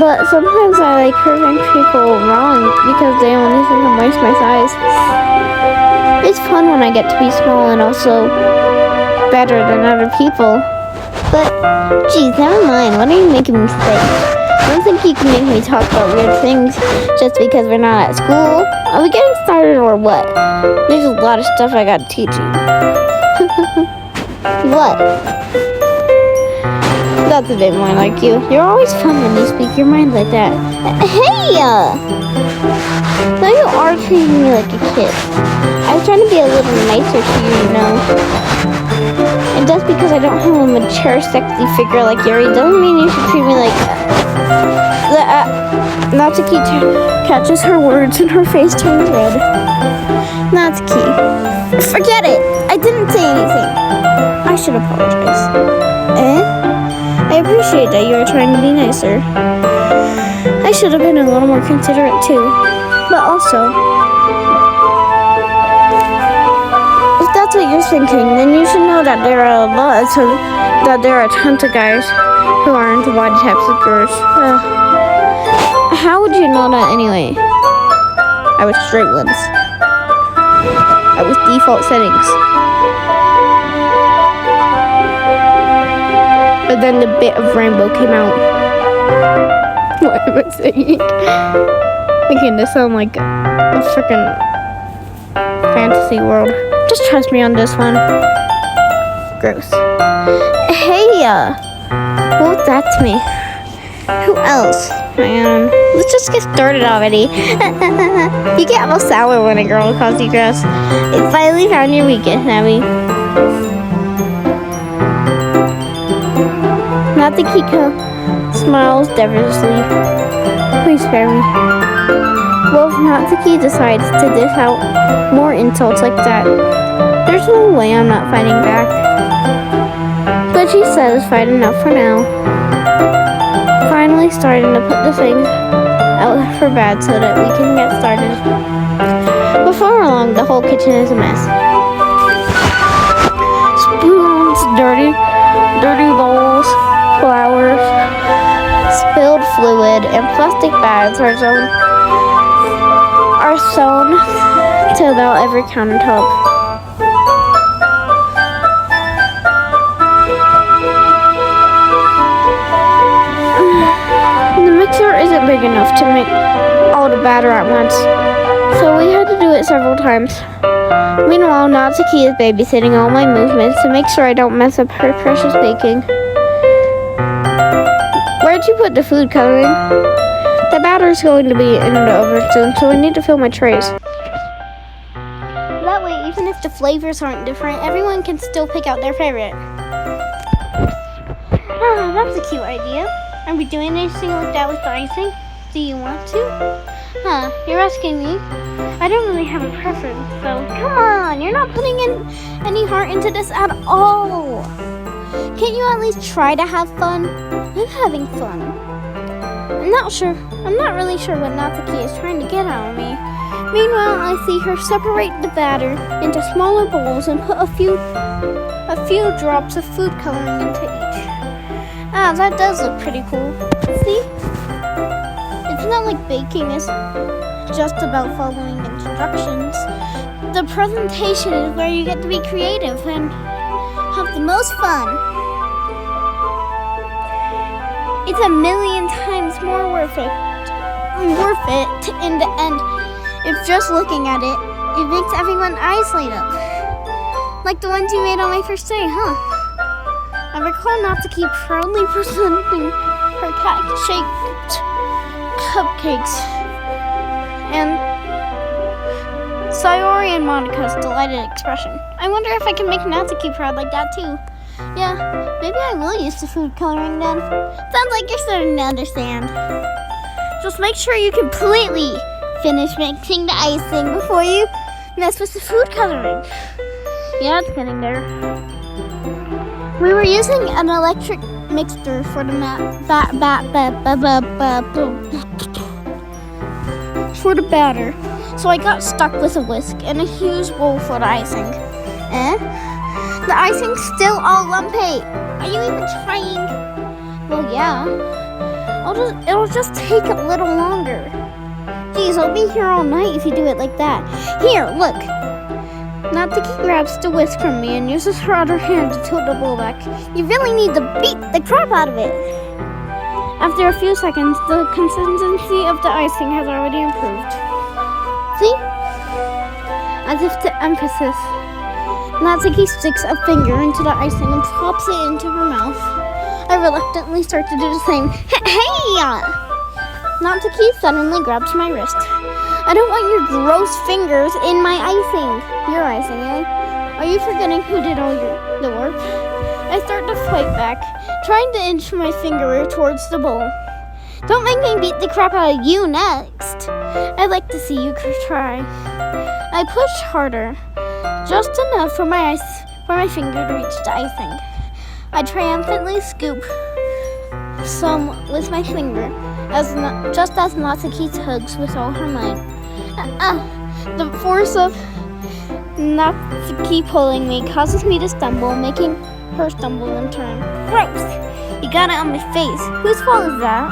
But sometimes I like proving people wrong because they only think I'm twice my size. It's fun when I get to be small and also better than other people. But, geez, never mind. What are you making me say? I don't think you can make me talk about weird things just because we're not at school. Are we getting started or what? There's a lot of stuff I gotta teach you. What? That's a bit more like you. You're always fun when you speak your mind like that. Hey! Now you are treating me like a kid. I was trying to be a little nicer to you, you know. And just because I don't have a mature, sexy figure like Yuri doesn't mean you should treat me like that. Natsuki catches her words and her face turns red. Natsuki, forget it. I didn't say anything. I should apologize. I appreciate that you were trying to be nicer. I should have been a little more considerate too. But also, if that's what you're thinking, then you should know that there are tons of guys who are into body types of girls. How would you know that anyway? I was straight ones. I was default settings. But then the bit of rainbow came out. What am I saying? Making this sound like a freaking fantasy world. Just trust me on this one. Gross. Hey, what's that to me? Who else? Man, let's just get started already. You get all sour when a girl calls you gross. It finally found your weakest, Abby. Natsuki smiles devilishly. Please spare me. Well, if Natsuki decides to dish out more insults like that, there's no way I'm not fighting back. But she's satisfied enough for now. Finally starting to put the things out for bad so that we can get started. Before long, the whole kitchen is a mess. Spoons, dirty bowls, flowers, spilled fluid, and plastic bags are sewn to about every countertop. The mixer isn't big enough to make all the batter at once, so we had to do it several times. Meanwhile, Natsuki is babysitting all my movements to make sure I don't mess up her precious baking. Where'd you put the food coloring? The batter's going to be in the oven soon, so I need to fill my trays. That way, even if the flavors aren't different, everyone can still pick out their favorite. Ah, that's a cute idea. Are we doing anything like that with the icing? Do you want to? Huh, you're asking me? I don't really have a preference, so come on, you're not putting in any heart into this at all. Can't you at least try to have fun? I'm having fun. I'm not really sure what Natsuki is trying to get out of me. Meanwhile, I see her separate the batter into smaller bowls and put a few drops of food coloring into each. Ah, that does look pretty cool. See? It's not like baking is just about following instructions. The presentation is where you get to be creative and have the most fun. It's a million times more worth it in the end. If just looking at it, it makes everyone's eyes light up. Like the ones you made on my first day, huh? I recall Natsuki proudly presenting her cat-shaped cupcakes. And Sayori and Monika's delighted expression. I wonder if I can make Natsuki proud like that too. Yeah, maybe I will use the food coloring then. Sounds like you're starting to understand. Just make sure you completely finish mixing the icing before you mess with the food coloring. Yeah, it's getting there. We were using an electric mixer for the batter, so I got stuck with a whisk and a huge bowl for the icing. The icing's still all lumpy. Are you even trying? Well, yeah. It'll just take a little longer. Geez, I'll be here all night if you do it like that. Here, look. Natsuki grabs the whisk from me and uses her other hand to tilt the bowl back. You really need to beat the crap out of it. After a few seconds, the consistency of the icing has already improved. See? As if to emphasis, Natsuki sticks a finger into the icing and pops it into her mouth. I reluctantly start to do the same. Hey! Natsuki suddenly grabs my wrist. I don't want your gross fingers in my icing. Your icing, eh? Are you forgetting who did all the work? I start to fight back, trying to inch my finger towards the bowl. Don't make me beat the crap out of you next. I'd like to see you try. I push harder, just enough for my finger to reach the icing. I triumphantly scoop some with my finger, just as Natsuki tugs with all her might. The force of Natsuki pulling me causes me to stumble, making her stumble in turn. Gross! You got it on my face. Whose fault is that?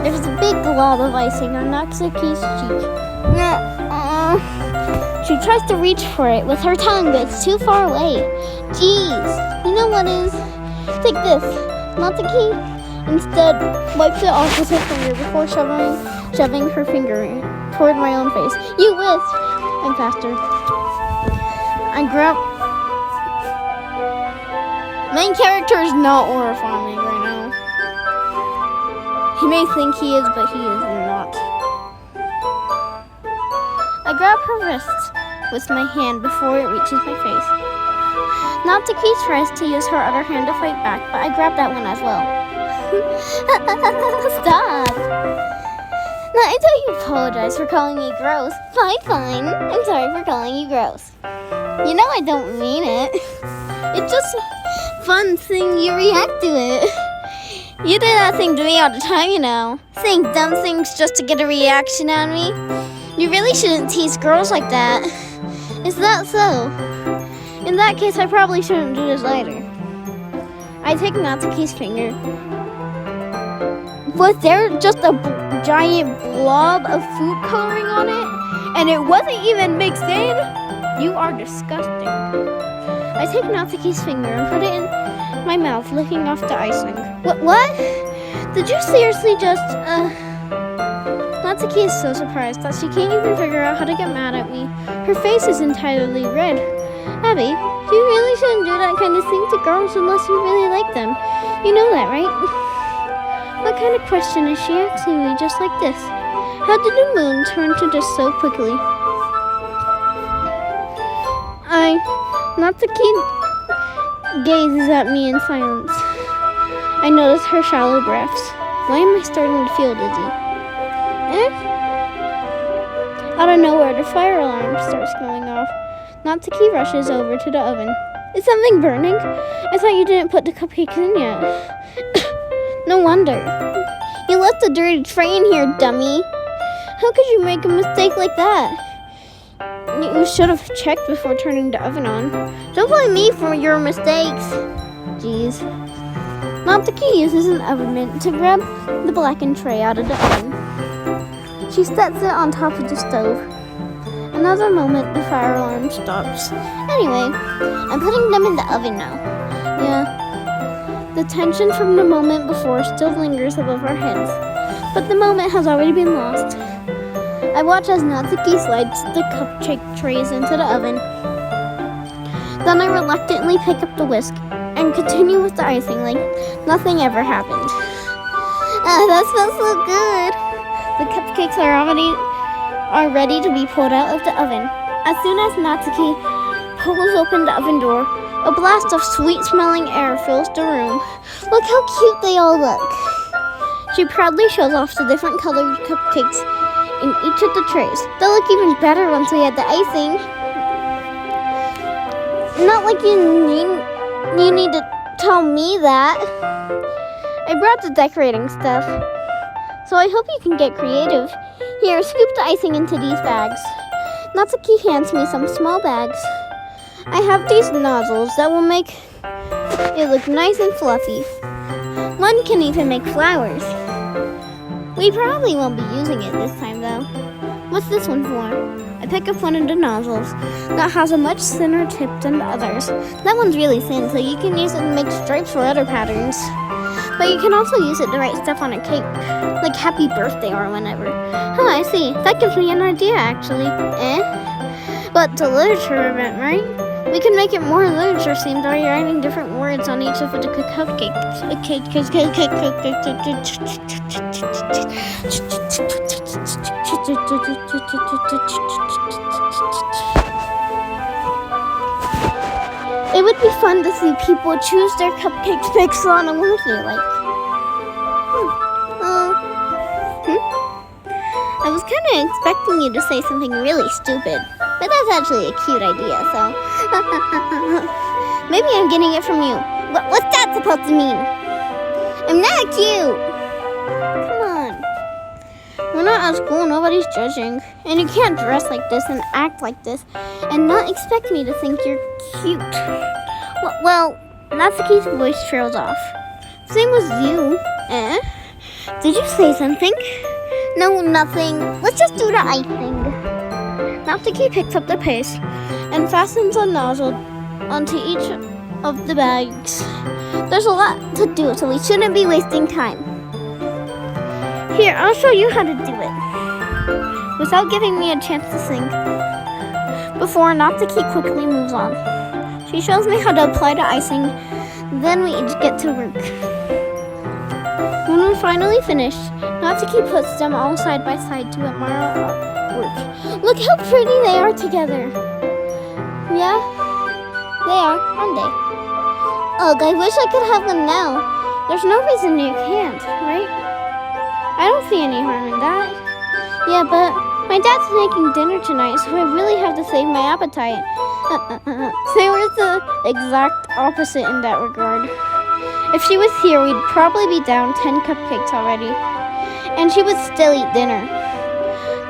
There's a big glob of icing on Natsuki's cheek. She tries to reach for it with her tongue, but it's too far away. Jeez, you know what is? Take this. Natsuki instead wipes it off with her finger before shoving her finger toward my own face. You whisk! I'm faster. I grab... Main character is not horrifying right now. He may think he is, but he is not. I grab her wrist with my hand before it reaches my face. Natsuki tries to use her other hand to fight back, but I grab that one as well. Stop! Now, I thought you apologize for calling me gross. Fine. I'm sorry for calling you gross. You know I don't mean it. It's just fun seeing you react to it. You do that thing to me all the time, you know. Saying dumb things just to get a reaction out of me. You really shouldn't tease girls like that. Is that so? In that case, I probably shouldn't do this later. I take Natsuki's finger. Was there just a giant blob of food coloring on it? And it wasn't even mixed in? You are disgusting. I take Natsuki's finger and put it in my mouth, licking off the icing. What? Did you seriously just, Natsuki is so surprised that she can't even figure out how to get mad at me. Her face is entirely red. Abby, you really shouldn't do that kind of thing to girls unless you really like them. You know that, right? What kind of question is she asking me just like this? How did the moon turn to this so quickly? Natsuki gazes at me in silence. I notice her shallow breaths. Why am I starting to feel dizzy? Out of nowhere, the fire alarm starts going off. Natsuki rushes over to the oven. Is something burning? I thought you didn't put the cupcakes in yet. No wonder. You left the dirty tray in here, dummy. How could you make a mistake like that? You should have checked before turning the oven on. Don't blame me for your mistakes. Jeez. Natsuki uses an oven mitt to grab the blackened tray out of the oven. She sets it on top of the stove. Another moment, the fire alarm stops. Anyway, I'm putting them in the oven now. Yeah, the tension from the moment before still lingers above our heads, but the moment has already been lost. I watch as Natsuki slides the cupcake trays into the oven. Then I reluctantly pick up the whisk and continue with the icing like nothing ever happened. That smells so good. The cupcakes are ready to be pulled out of the oven. As soon as Natsuki pulls open the oven door, a blast of sweet-smelling air fills the room. Look how cute they all look. She proudly shows off the different colored cupcakes in each of the trays. They'll look even better once we add the icing. Not like you need to tell me that. I brought the decorating stuff, so I hope you can get creative. Here, scoop the icing into these bags. Natsuki hands me some small bags. I have these nozzles that will make it look nice and fluffy. One can even make flowers. We probably won't be using it this time though. What's this one for? I pick up one of the nozzles that has a much thinner tip than the others. That one's really thin, so you can use it to make stripes or other patterns. But you can also use it to write stuff on a cake, like happy birthday or whenever. Oh, I see. That gives me an idea, actually. But the literature event, right? We can make it more literature themed by writing different words on each of the cupcakes. It would be fun to see people choose their cupcakes based on a word they like. I was kind of expecting you to say something really stupid, but that's actually a cute idea, so... Maybe I'm getting it from you. What's that supposed to mean? I'm not cute! Come on. We're not at school, nobody's judging. And you can't dress like this and act like this and not expect me to think you're cute. Well, Natsuki's voice trails off. Same as you. Did you say something? No, nothing. Let's just do the icing. Natsuki picks up the paste and fastens a nozzle onto each of the bags. There's a lot to do, so we shouldn't be wasting time. Here, I'll show you how to do it. Without giving me a chance to think, before Natsuki quickly moves on. She shows me how to apply the icing, then we each get to work. When we're finally finished, Natsuki puts them all side by side to admire our work. Look how pretty they are together. Yeah, they are, aren't they? Ugh, I wish I could have them now. There's no reason you can't, right? I don't see any harm in that. Yeah, but my dad's making dinner tonight, so I really have to save my appetite. Sayori's the exact opposite in that regard. If she was here, we'd probably be down 10 cupcakes already. And she would still eat dinner.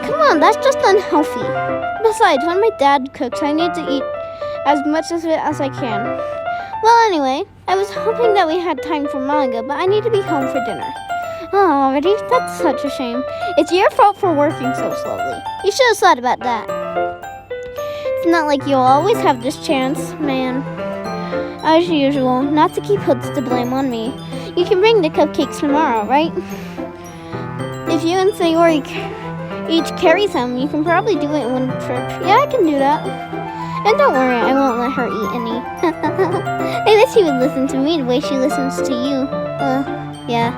Come on, that's just unhealthy. Besides, when my dad cooks, I need to eat as much of it as I can. Well, anyway, I was hoping that we had time for manga, but I need to be home for dinner. Oh, already? That's such a shame. It's your fault for working so slowly. You should have thought about that. It's not like you'll always have this chance, man. As usual, Natsuki puts the blame on me. You can bring the cupcakes tomorrow, right? If you and Sayori each carry some, you can probably do it in one trip. Yeah, I can do that. And don't worry, I won't let her eat any. I wish she would listen to me the way she listens to you. Yeah.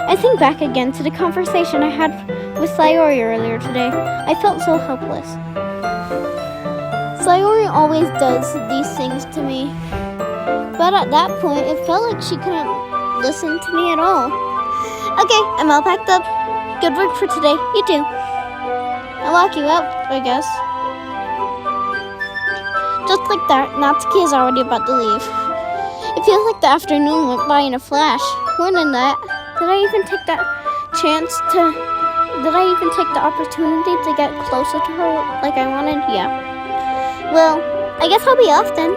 I think back again to the conversation I had with Sayori earlier today. I felt so helpless. Sayori always does these things to me. But at that point, it felt like she couldn't listen to me at all. Okay, I'm all packed up. Good work for today. You too. I'll lock you up, I guess. Just like that, Natsuki is already about to leave. It feels like the afternoon went by in a flash. More than that, did I even take the opportunity to get closer to her like I wanted? Yeah. Well, I guess I'll be off then.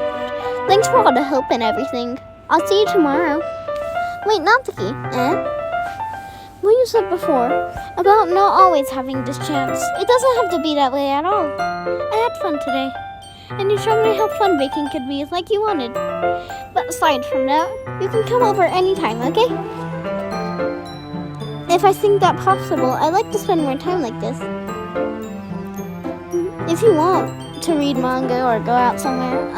Thanks for all the help and everything. I'll see you tomorrow. Wait, Natsuki, what you said before about not always having this chance. It doesn't have to be that way at all. I had fun today. And you showed me how fun baking could be, like you wanted. But aside from that, you can come over anytime, okay? If I think that's possible, I'd like to spend more time like this. If you want to read manga or go out somewhere,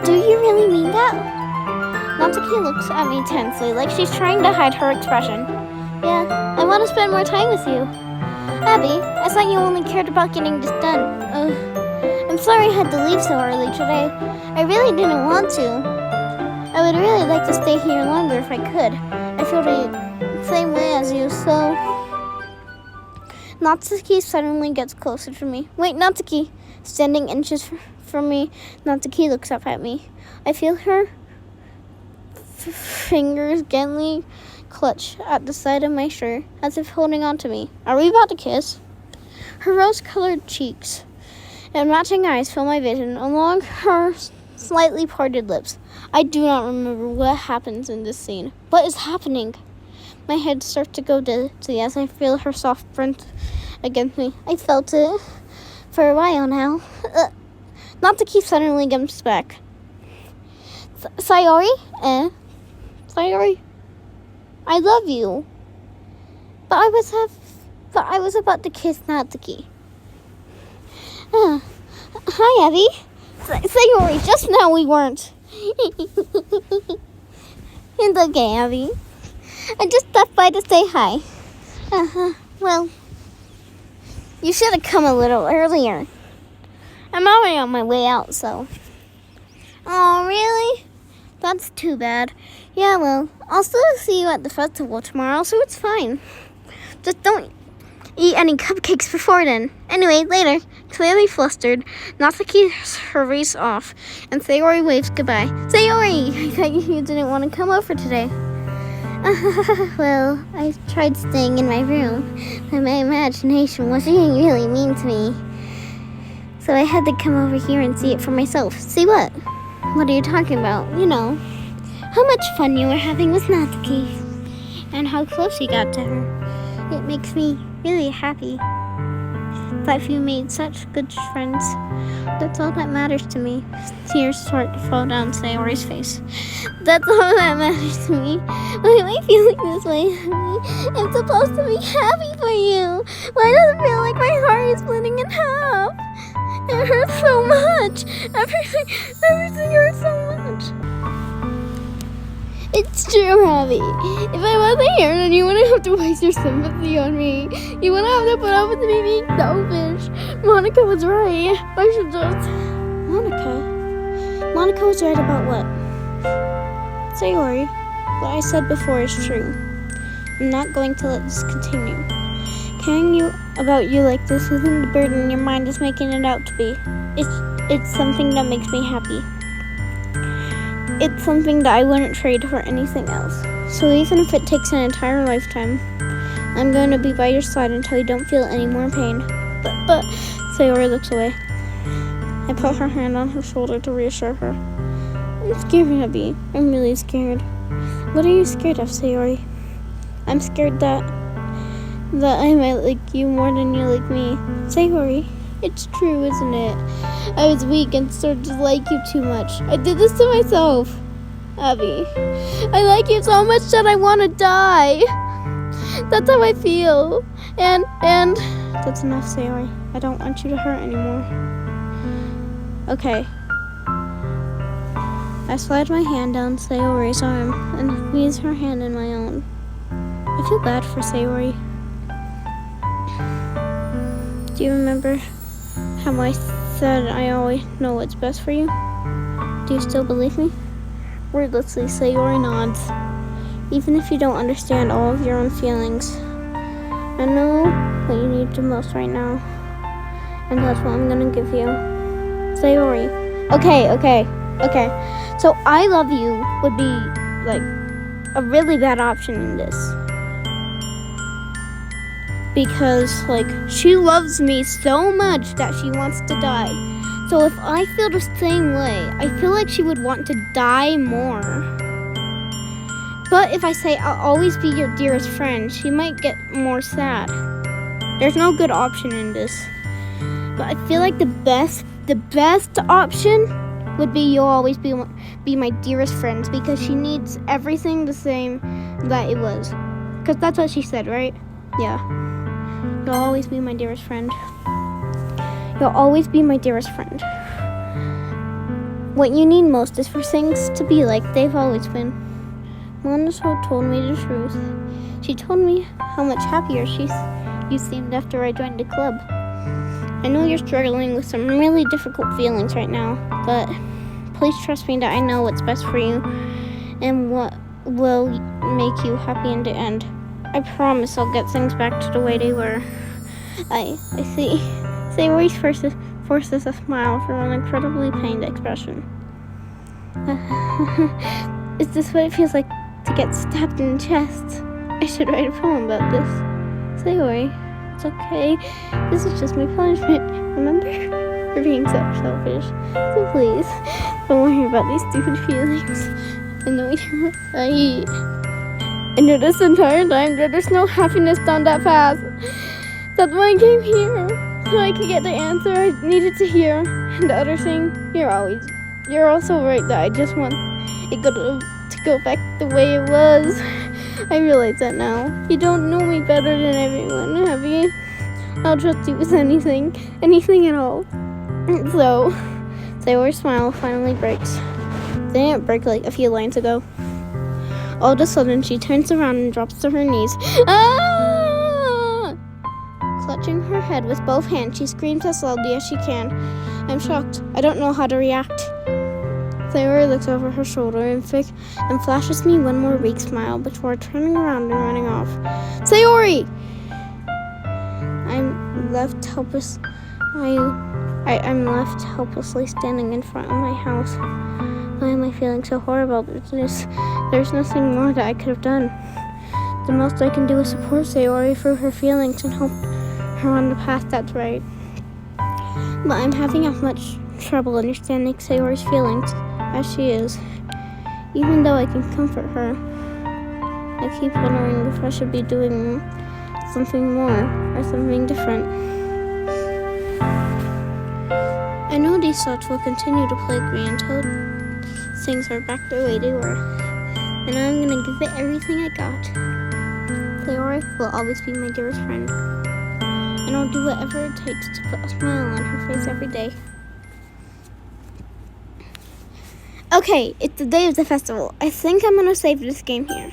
do you really mean that? Natsuki looks at me tensely, like she's trying to hide her expression. Yeah, I want to spend more time with you. Abby, I thought you only cared about getting this done. I'm sorry I had to leave so early today. I really didn't want to. I would really like to stay here longer if I could. I feel the same way as you, so... Natsuki suddenly gets closer to me. Wait, Natsuki! Standing inches from me, Natsuki looks up at me. I feel her fingers gently clutch at the side of my shirt, as if holding on to me. Are we about to kiss? Her rose-colored cheeks and matching eyes fill my vision along her slightly parted lips. I do not remember what happens in this scene. What is happening? My head starts to go dizzy as I feel her soft breath against me. I felt it for a while now. Natsuki suddenly jumps back. Sayori? Sayori, I love you. But I was about to kiss Natsuki. Hi, Abby. Sayori, just now we weren't. It's okay, Abby. I just stopped by to say hi. Well, you should have come a little earlier. I'm already on my way out, so. Oh, really? That's too bad. Yeah, well, I'll still see you at the festival tomorrow, so it's fine. Just don't eat any cupcakes before then. Anyway, later, clearly flustered, Natsuki hurries off, and Sayori waves goodbye. Sayori, I thought you didn't want to come over today. Well, I tried staying in my room, but my imagination was being really mean to me. So I had to come over here and see it for myself. See what? What are you talking about? You know, how much fun you were having with Natsuki, and how close you got to her. It makes me really happy that you made such good friends. That's all that matters to me. Tears start to fall down Sayori's face. That's all that matters to me. Why am I feeling this way? I'm supposed to be happy for you. Why does it feel like my heart is splitting in half? It hurts so much. Everything hurts so much. It's true, Abby. If I wasn't here, then you wouldn't have to waste your sympathy on me. You wouldn't have to put up with me being selfish. Monica was right. I should just... Monica was right about what? Sayori, what I said before is true. I'm not going to let this continue. Caring about you like this isn't the burden your mind is making it out to be. It's something that makes me happy. It's something that I wouldn't trade for anything else. So even if it takes an entire lifetime, I'm going to be by your side until you don't feel any more pain. But Sayori looks away. I put her hand on her shoulder to reassure her. I'm scared, Abby. I'm really scared. What are you scared of, Sayori? I'm scared that I might like you more than you like me. Sayori, it's true, isn't it? I was weak and started to like you too much. I did this to myself. Abby, I like you so much that I want to die. That's how I feel. And that's enough, Sayori. I don't want you to hurt anymore. Okay. I slide my hand down Sayori's arm and squeeze her hand in my own. I feel bad for Sayori. Do you remember how I said I always know what's best for you? Do you still believe me? Wordlessly, Sayori nods. Even if you don't understand all of your own feelings, I know what you need the most right now. And that's what I'm gonna give you. Sayori. Okay. So I love you would be like a really bad option in this. Because like she loves me so much that she wants to die. So if I feel the same way, I feel like she would want to die more. But if I say I'll always be your dearest friend, she might get more sad. There's no good option in this. But I feel like the best option would be you'll always be my dearest friend, because she needs everything the same that it was. Because that's what she said, right? Yeah. You'll always be my dearest friend. You'll always be my dearest friend. What you need most is for things to be like they've always been. Monica told me the truth. She told me how much happier you seemed after I joined the club. I know you're struggling with some really difficult feelings right now, but please trust me that I know what's best for you and what will make you happy in the end. I promise I'll get things back to the way they were. I see. Sayori forces a smile from an incredibly pained expression. Is this what it feels like to get stabbed in the chest? I should write a poem about this. Sayori, it's okay. This is just my punishment. Remember? For being so selfish. So please, don't worry about these stupid feelings. I know you're right. I knew this entire time that there's no happiness down that path. That's why I came here, so I could get the answer I needed to hear. And the other thing, you're also right that I just want it to go back the way it was. I realize that now. You don't know me better than everyone, have you? I'll trust you with anything at all. So, Sayori's smile finally breaks. They didn't break like a few lines ago. All of a sudden, she turns around and drops to her knees. Ah! Clutching her head with both hands, she screams as loudly as she can. I'm shocked. I don't know how to react. Sayori looks over her shoulder and flashes me one more weak smile before turning around and running off. Sayori! I'm left helplessly standing in front of my house. Why am I feeling so horrible? There's nothing more that I could have done. The most I can do is support Sayori through her feelings and help her on the path that's right. But I'm having as much trouble understanding Sayori's feelings as she is. Even though I can comfort her, I keep wondering if I should be doing something more or something different. I know these thoughts will continue to plague me until things are back the way they were. And I'm gonna give it everything I got. Sayori will always be my dearest friend. And I'll do whatever it takes to put a smile on her face every day. Okay, it's the day of the festival. I think I'm gonna save this game here.